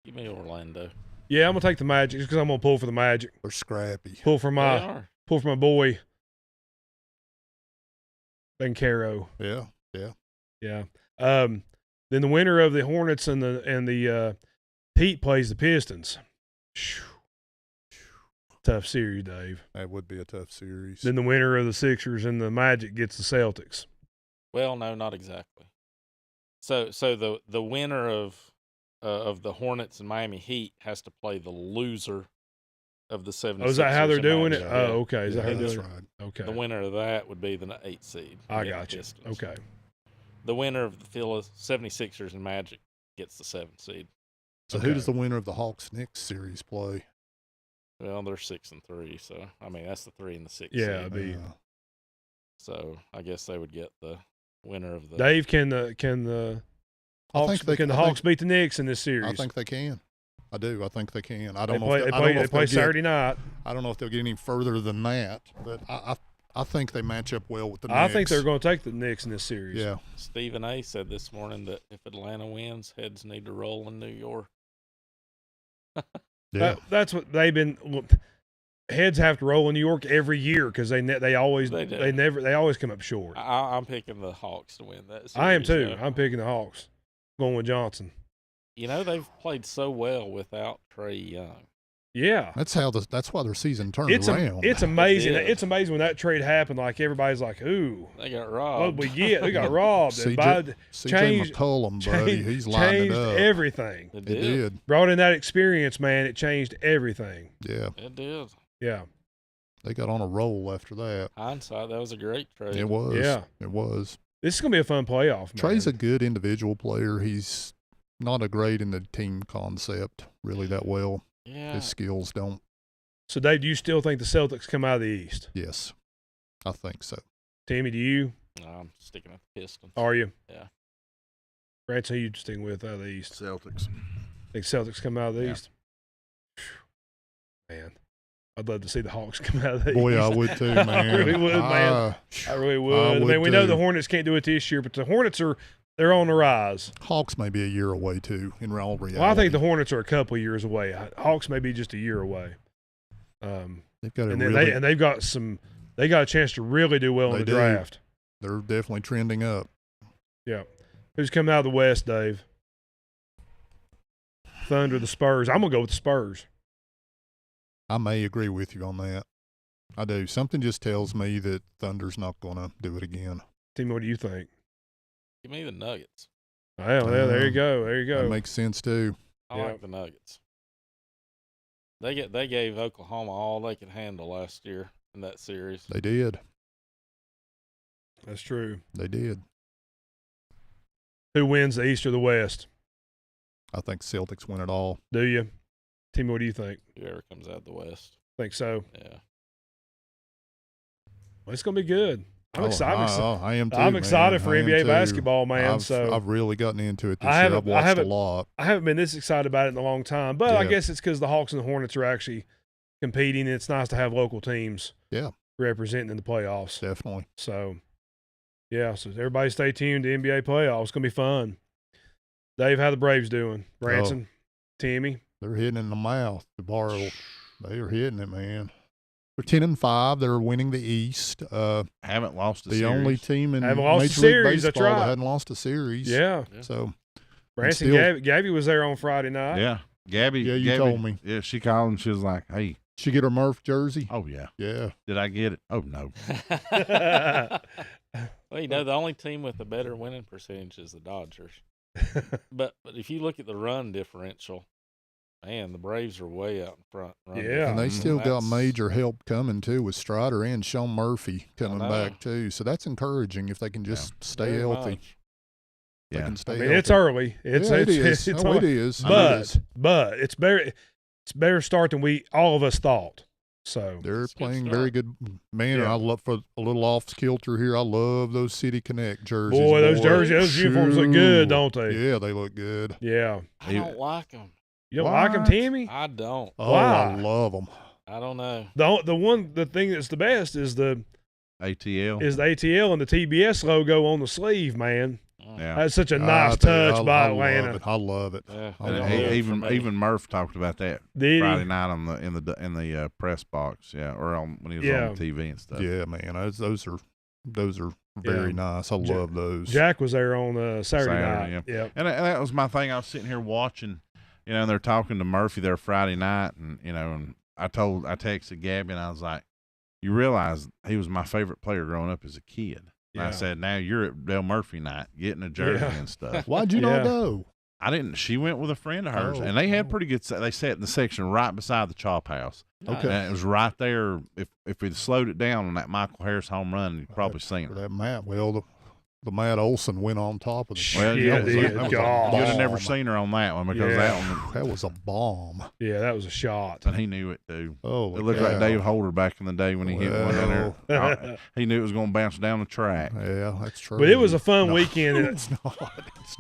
Give me Orlando. Yeah, I'm gonna take the Magic just because I'm gonna pull for the Magic. They're scrappy. Pull for They my are. boy Ben Caro. Yeah. Yeah. Then the winner of the Hornets and the Heat plays the Pistons. Phew. Tough series, Dave. That would be a tough series. Then the winner of the Sixers and the Magic gets the Celtics. Well, no, not exactly. So the winner of the Hornets and Miami Heat has to play the loser of the 76ers. Oh, is that how they're and doing it? Magic. Oh, Yeah. okay. Is that how Yeah, they're that's doing right. it? Okay. The winner of that would be the 8th seed. I Yeah, got you. Pistons. Okay. The winner of the 76ers and Magic gets the 7th seed. So Okay. who does the winner of the Hawks-Knicks series play? Well, they're 6-3, so I mean that's the 3 and the 6 Yeah, seed. be So I guess they would get the winner of the. Dave, can the I Hawks think they- can the I Hawks think- beat the Knicks in this series? I think they can. I do. I think they can. I they don't know. play. If They I don't know play if they'll get- Saturday night. I don't know if they'll get any further than that, but I think they match up well with the Knicks. I think they're going to take the Knicks in this series. Yeah. Stephen A. said this morning that if Atlanta wins, heads need to roll in New York. Yeah. That's what they've been. Look, heads have to roll in New York every year because they always They do. they always come up short. I'm picking the Hawks to win that series. I am too. though. I'm picking the Hawks. Going with Johnson. You know they've played so well without Trey Young. Yeah. That's why their season turned It's around. it's amazing. It is. It's amazing when that trade happened. Like everybody's like, "Ooh, They got what robbed. did we get? We got robbed." And CJ changed- McCollum, buddy, he's lined it changed up. everything. It It did. did. Brought in that experience, man. It changed everything. Yeah. It did. Yeah. They got on a roll after that. Hindsight, that was a great trade. It was. Yeah. It was. This is gonna be a fun playoff. Man. Trey's a good individual player. He's not a great in the team concept really that well. Yeah. His skills don't. So, Dave, do you still think the Celtics come out of the East? Yes. I think so. Timmy, do you? No, I'm sticking with the Pistons. Are you? Yeah. Rance, who you sticking with out of the East? Celtics. Think Celtics come out of the Yeah. East? Man, I'd love to see the Hawks come out of the Boy, East. I would too, man. I really would, man. I really would. I mean, we know the Hornets can't do it this year, but the Hornets they're on the rise. Hawks may be a year away too, in all reality. Well, I think the Hornets are a couple years away. Hawks may be just a year away. They've got And then they've got they got a chance to really do well in the draft. They're definitely trending up. Yeah. Who's coming out of the West, Dave? Thunder, the Spurs. I'm gonna go with the Spurs. I may agree with you on that. I do. Something just tells me that Thunder's not going to do it again. Timmy, what do you think? Give me the Nuggets. Well, there you go. There you go. That makes sense too. I like the Nuggets. They gave Oklahoma all they could handle last year in that series. They did. That's true. They did. Who wins the East or the West? I think Celtics win it all. Do you? Timmy, what do you think? Whoever comes out of the West. Think so? Yeah. Well, it's going to be good. I'm excited. I am too. I'm excited for I am NBA too. basketball, man. I've really gotten into it this year. I've watched a lot. I haven't been this excited about it in a long time, but I Yeah. guess it's because the Hawks and the Hornets are actually competing, and it's nice to have local teams representing in the playoffs. Definitely. So, yeah, so everybody stay tuned to NBA playoffs. It's going to be fun. Dave, how the Braves doing? Branson, Timmy? They're hitting in the mouth. They are hitting it, man. They're 10-5. They're winning the East. Haven't lost a the series. only team in Haven't lost a Major series, League that's Baseball right. that hadn't lost a series. Yeah. So Branson, still- Gabby was there on Friday night. Yeah. Gabby. Yeah, you Gabby, told me. Yeah, she called and she was like, hey. She get her Murph jersey? Oh, yeah. Yeah. Did I get it? Oh, no. Well, the only team with a better winning percentage is the Dodgers. But if you look at the run differential, man, the Braves are way out in front. Yeah. And they still got That's- major help coming, too, with Strider and Sean Murphy coming know. back, too. So that's encouraging if they can just stay very healthy. much. They Yeah. can stay I mean, healthy. it's early. It's it is. It's Oh, early. it is. But it's better start than all of us thought. So They're It's a good playing start. very good. Man, Yeah. I love, for a little off kilter here, I love those City Connect jerseys. boy, those uniforms look good, don't they? Yeah, they look good. Yeah. I don't like them. You don't like them, What? Timmy? I don't. Oh, Why? I love them. I don't know. The thing that's the best is the ATL. ATL and the TBS logo on the sleeve, man. Yeah. That's such a nice touch by Atlanta. I love it. Yeah, I And love it. it. even Murph talked about that Did he? Friday night on the in the press box, or when he was on the TV and stuff. Yeah, man, those are very nice. I love those. Jack was there on Saturday night. yeah. Yep. And that was my thing. I was sitting here watching, and they're talking to Murphy there Friday night, and and I texted Gabby, and I was like, you realize he was my favorite player growing up as a kid. And I said, now you're at Dale Murphy night getting a jersey and stuff. Why'd you not go? I didn't. She went with a friend of hers, Oh, and they had pretty good. They sat in the section right beside the chop house. Okay. And it was right there. If we'd slowed it down on that Michael Harris home run, you'd probably seen it. That Matt, the Matt Olson went on top of the. Well, Yeah, that was a- dude, that was a- God. you'd have never seen her on that one because that one, That was a bomb. Yeah, that was a shot. and he knew it too. Oh, It looked like Dave Holder back in the day when he hit one in there. He knew it was going to bounce down the track. Yeah, that's true. But it was a fun No, weekend. It's not.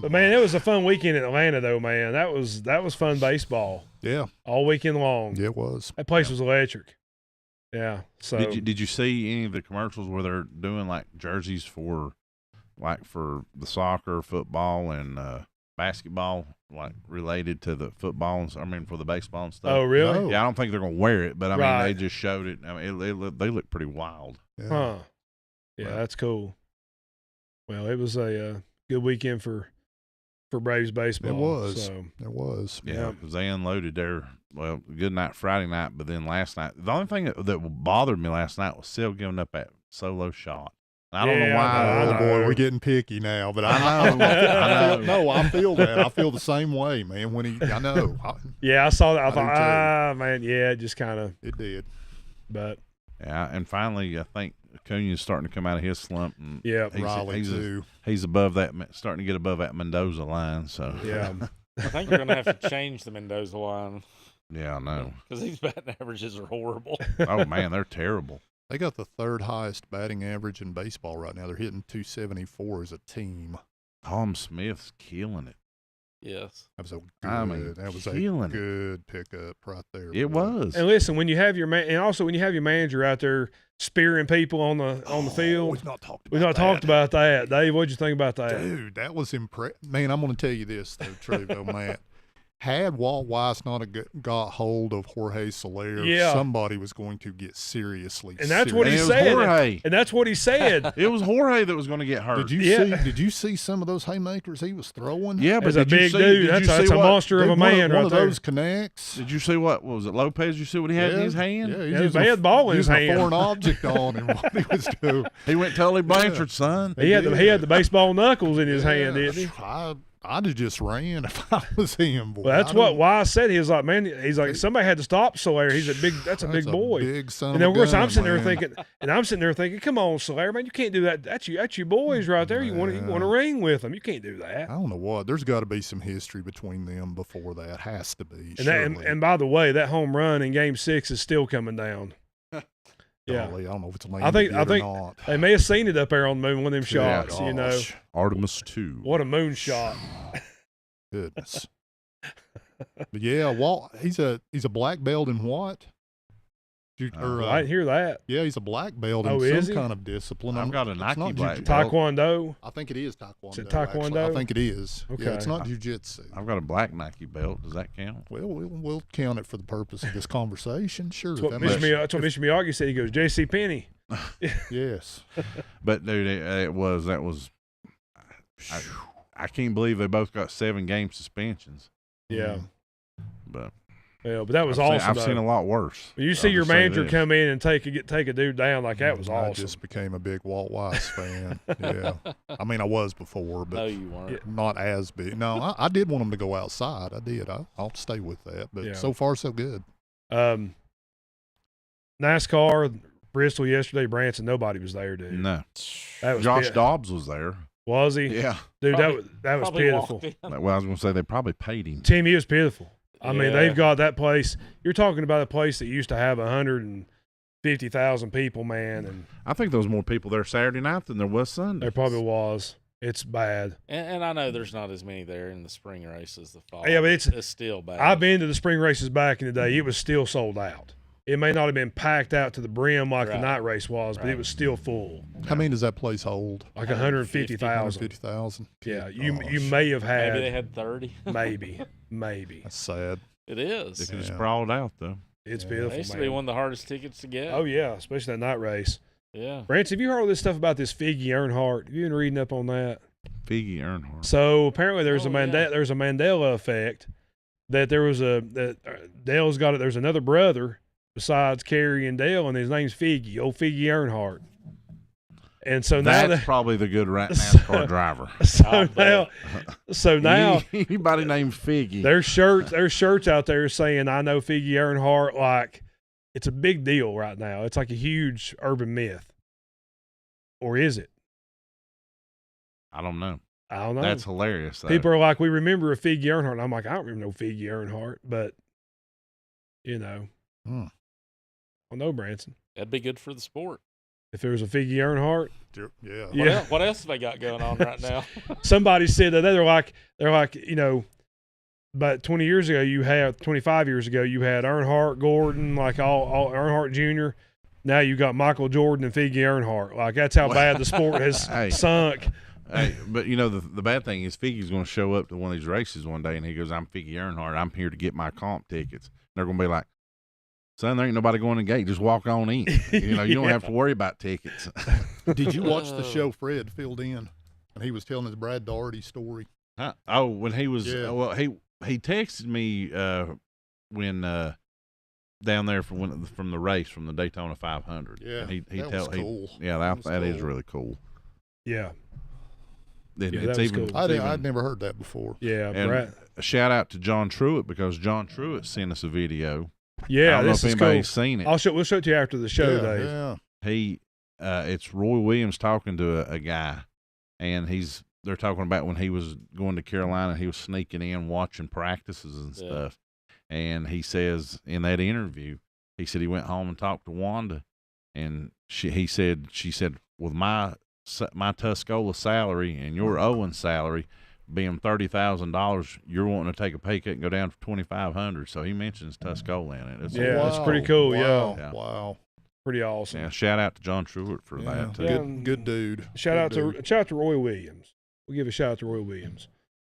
But man, it was a fun weekend in Atlanta, though. Man, that was fun baseball Yeah, all weekend long. it was. That place was electric. Yeah. So Did you see any of the commercials where they're doing like jerseys for the soccer, football, and basketball, like related to the football? For the baseball and stuff. Oh, really? No. Yeah, I don't think they're gonna wear it, but I mean, Right. they just showed it. I mean, they look pretty wild. Yeah. Huh. Yeah, Right. that's cool. Well, it was a good weekend for Braves baseball. It was. So, It was. Yeah, because they unloaded their good night Friday night, but then last night, the only thing that bothered me last night was still giving up that solo shot. I don't know Yeah, why. I Oh know. boy, we're getting picky now. But I know. I know. No, I feel that. I feel the same way, man. I know. yeah, I saw that. I I thought, do too. man, yeah, it just kind of, It did. but Yeah, and finally, I think Acuna's starting to come out of his slump. And yeah, Raleigh too. he's above that, starting to get above that Mendoza line. So yeah. I think you're going to have to change the Mendoza line yeah, I know. because these batting averages are horrible. Oh man, they're terrible. They got the third highest batting average in baseball right now. They're hitting 274 as a team. Tom Smith's killing it. Yes. That was a good, I mean, that was a killing it. good pickup right there. It boy. was. And listen, when you have your and also when you have your manager out there spearing people on the field, We've not talked about we've not that. talked about that. Dave, what'd you think about that? Dude, that was impressive. Man, I'm going to tell you this, though, Trevo, Matt. Had Walt Weiss not got hold of Jorge Soler, Yeah. somebody was going to get seriously And that's what And he it was said. Jorge. And that's what he said. It was Jorge that was going to get hurt. Did you see some of those haymakers he was throwing? Yeah, but He's a did you big see- dude. did you That's see a what- monster of a Dude, man one right of there. those connects. Did you see what was it? Lopez? You see what he had in his hand? Yeah, Yeah, he had the ball in his using hand. a foreign object on him. What he was doing. He went Tully Blanchard, son. He had the baseball knuckles in his hand, didn't he? I'd have just ran if I was him. Boy. Well, that's what Wise said. He was like, man, he's like, somebody had to stop Soler. He's a big, that's a big boy. Big son And then, of course, a I'm gun, sitting there man. thinking, come on, Soler, man, you can't do that. That's your boys right there. You want to ring with them. You can't do that. I don't know what. There's got to be some history between them before that. Has to be. And by the way, that home run in Game 6 is still coming down. Yeah, Golly, I don't know if it's I think or not. they may have seen it up there on the moon. One of them shots, you know. Gosh, Artemis 2. What a moon shot! goodness. But yeah, Walt. He's a black belt in what? I didn't hear that. Yeah, he's a black belt Oh, in is some he? kind of discipline. I've got a It's Nike not black jiu- belt. Taekwondo. I think it is taekwondo. Is it actually. taekwondo? I think it is. Okay. Yeah, it's not jujitsu. I've got a black Nike belt. Does that count? Well, we'll count it for the purpose of this conversation. Sure. That's what that Mr. makes- Mr. Miyagi said. He goes, J.C. Penney. Yes. But dude, that was. I can't believe they both got 7-game suspensions. Yeah. But Yeah, but that was I've awesome. seen a lot worse. When you see I'll your just say manager this. come in and take a dude down like that was I awesome. just became a big Walt Weiss fan. Yeah. I mean, I was before, but No, you weren't. not as big. No, I did want him to go outside. I did. I'll stay with that. But Yeah. so far, so good. NASCAR, Bristol yesterday, Branson, nobody was there, dude. No, That was Josh pit- Dobbs was there. Was he? Yeah. Dude, Probably- that was Probably pitiful. walked in. Well, I was going to say they probably paid him. Tim, he was pitiful. I mean, Yeah. they've got that place. You're talking about a place that used to have 150,000 people, man, and I think there was more people there Saturday night than there was Sunday. there probably was. It's bad. And I know there's not as many there in the spring races the fall. Yeah, but it's still bad. I've been to the spring races back in the day. It was still sold out. It may not have been packed out to the brim like the Right. night race was, but it Right. was still full. How many does that place hold? Like 150,000. 150,000. Yeah, you Gosh, may have had Maybe they had 30. maybe. That's sad. It They is. could have Yeah. sprawled out though. It's Yeah. They pitiful, used to man. be one of the hardest tickets to get. Oh yeah, especially that night race. Yeah. Rance, have you heard all this stuff about this Figgy Earnhardt? Have you been reading up on that? Figgy Earnhardt. So apparently there's Oh, there's a Mandela effect that there was Dale's got it. There's another brother besides Kerry and Dale, and his name's Figgy, old Figgy Earnhardt. And so now That's probably the good NASCAR driver. so now Anybody named Figgy. there's shirts out there saying I know Figgy Earnhardt. Like it's a big deal right now. It's like a huge urban myth, or is it? I don't know. I don't know. That's hilarious. Though. People are like, we remember a Figgy Earnhardt. And I'm like, I don't remember no Figgy Earnhardt, but you know, Hmm. I know Branson. That'd be good for the sport. If there was a Figgy Earnhardt, Yeah. Yeah. What else have they got going on right now? somebody said that they're like, you know, about 20 years ago, 25 years ago, you had Earnhardt, Gordon, like all Earnhardt Jr. Now you got Michael Jordan and Figgy Earnhardt. Like that's how bad the sport has Hey. sunk. Hey, but you know the bad thing is Figgy's going to show up to one of these races one day and he goes, "I'm Figgy Earnhardt. I'm here to get my comp tickets." They're going to be like, "Son, there ain't nobody going to the gate. Just walk on in. You know, you don't have to worry about tickets." Did you watch the show Fred filled in? And he was telling his Brad Daugherty story. Huh? Oh, when he was Yeah. well, he texted me when down there from the race from the Daytona 500. Yeah, and he that tell was cool. yeah, That was that is cool. really cool. Yeah. And Yeah, it's that was even, cool. I'd never heard that before. Yeah. and Brad. a shout out to John Truitt because John Truitt sent us a video. I Yeah. don't know This if is cool. anybody's seen it. We'll show it to you after the show, yeah, Dave. yeah. He it's Roy Williams talking to a guy, and they're talking about when he was going to Carolina, he was sneaking in watching practices and Yeah. stuff. And he says in that interview, he said he went home and talked to Wanda, and she said, with my Tuscola salary and your Owen salary being $30,000, you're wanting to take a pay cut and go down to 2,500. So he mentions Tuscola in it. Yeah, that's pretty cool. Wow. Yeah. Wow. Pretty awesome. Yeah, shout out to John Truitt for that too. Yeah. Good dude. Shout Good out dude. to Roy Williams. We'll give a shout out to Roy Williams.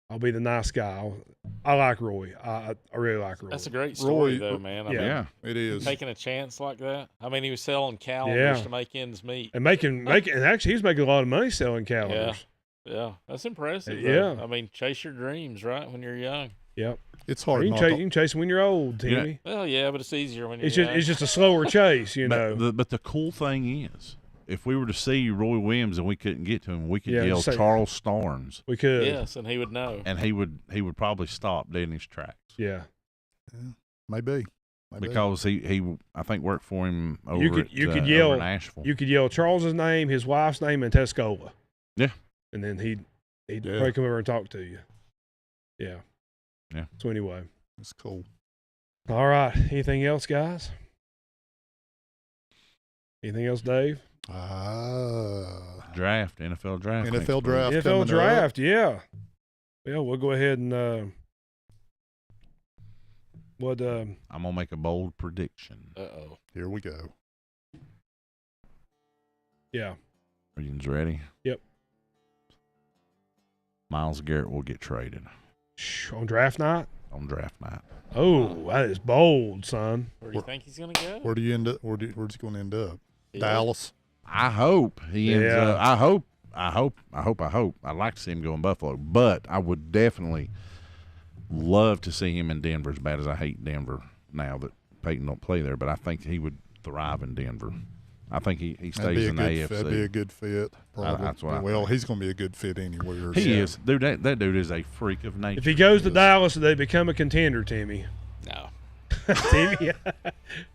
I'll be the nice guy. I like Roy. I really like Roy. That's a great story, Roy- though, man. I mean, Yeah. It is. taking a chance like that. I mean, he was selling calendars Yeah. to make ends meet. and and actually he's making a lot of money selling calendars. Yeah, that's impressive. Yeah. though. I mean, chase your dreams, right, when you're young. Yep. It's hard You not can, to. you can chase them when you're old, Timmy. Well, yeah, but it's easier when you're It's young. just a slower chase, you know. But the cool thing is, if we were to see Roy Williams and we couldn't get to him, we could Yeah, yell say- Charles Starnes, We could. Yes, and he would know. and he would probably stop dead in his tracks. Yeah. Maybe. Because he I think worked for him over You could over yell in Nashville. You could yell Charles's name, his wife's name, and Tuscola. Yeah. And then he'd Yeah. probably come over and talk to you. Yeah. Yeah. So anyway. It's cool. All right. Anything else, guys? Anything else, Dave? Draft, NFL draft. next NFL week. draft. NFL coming up. draft, yeah. Yeah, we'll go ahead and I'm gonna make a bold prediction. Uh-oh. Here we go. yeah. Are you ready? Yep. Myles Garrett will get traded On draft night? on draft night. Oh, that is bold, son. Where do you think he's going to go? Where do you end up? Where's he going to end up? Yeah. Dallas. I hope he ends Yeah. up. I hope. I'd like to see him go in Buffalo, but I would definitely love to see him in Denver. As bad as I hate Denver now that Peyton don't play there, but I think he would thrive in Denver. I think he stays in the AFC. That'd be a good fit. Probably. That's what I well, think. he's going to be a good fit anywhere. He is, dude. That dude is a freak of nature. If he goes to Yes. Dallas, they become a contender, Timmy. No. Timmy,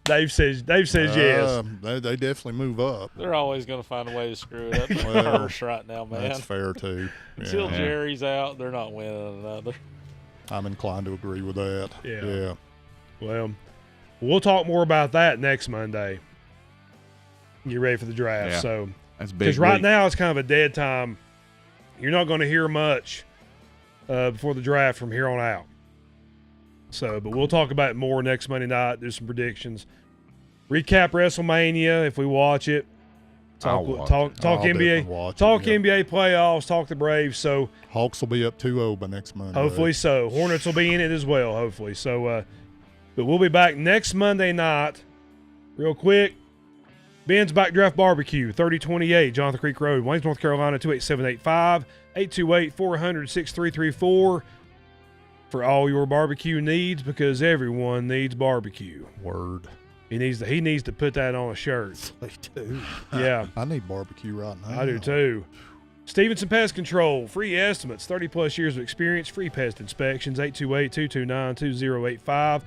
Dave says yes. They definitely move up. They're always going to find a way to screw it up. It's Well, Hurst right now, man. That's fair too. Until Yeah. Jerry's out, they're not winning another. I'm inclined to agree with that. Yeah. Well, we'll talk more about that next Monday. Get ready for the draft. Yeah. So, That's big. because right week. now it's kind of a dead time. You're not going to hear much before the draft from here on out. So, but we'll talk about it more next Monday night. Do some predictions. Recap WrestleMania if we watch it. I'll Talk watch talk it. talk I'll NBA. definitely watch it, Talk yeah. NBA playoffs. Talk the Braves. So Hawks will be up 2-0 by next Monday. hopefully so. Hornets will be in it as well. Hopefully so. But we'll be back next Monday night. Real quick. Ben's Backdraft Barbecue, 3028 Jonathan Creek Road, Waynes, North Carolina, 28785, 828-400-6334 for all your barbecue needs, because everyone needs barbecue. Word. He needs to put that on a shirt. They do. Yeah, I need barbecue right now. I do too. Stevenson Pest Control, free estimates, 30-plus years of experience, free pest inspections, 828-229-2085.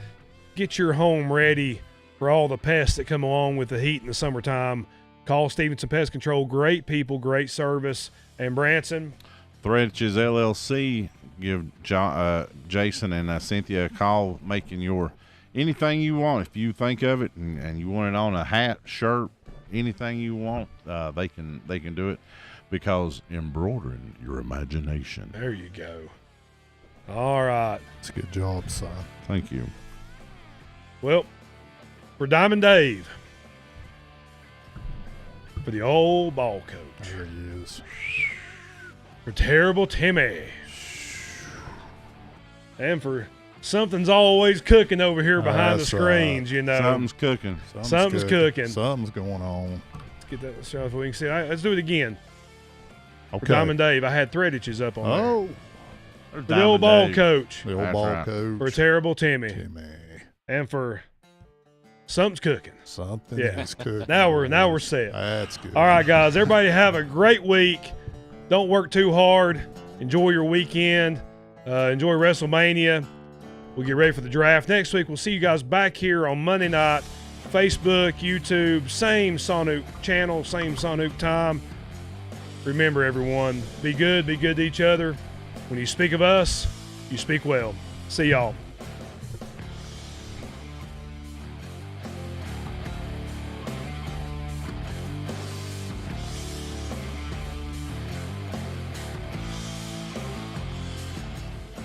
Get your home ready for all the pests that come along with the heat in the summertime. Call Stevenson Pest Control. Great people, great service. And Branson, Threadches LLC. Give Jason and Cynthia a call, making your anything you want. If you think of it and you want it on a hat, shirt, anything you want, they can do it, because embroidering your imagination. there you go. All right. It's a good job, son. Thank you. Well, for Diamond Dave, for the old ball coach, There he is. for Terrible Timmy, and for something's always cooking over here behind the That's screens, you know. Something's cooking. Something's cooking. Something's going on. Let's get that so if we can see. All right, let's do it again. Okay. For Diamond Dave, I had Threadiches up on there. Oh, For the old ball coach, the old That's ball right. coach. for Terrible Timmy, Timmy. and for Something's Cooking. Something Yeah. is cooking. Now we're set. That's good. All right, guys. Everybody have a great week. Don't work too hard. Enjoy your weekend. Enjoy WrestleMania. We'll get ready for the draft next week. We'll see you guys back here on Monday night. Facebook, YouTube, same Saunook channel, same Saunook time. Remember, everyone, be good to each other. When you speak of us, you speak well. See y'all.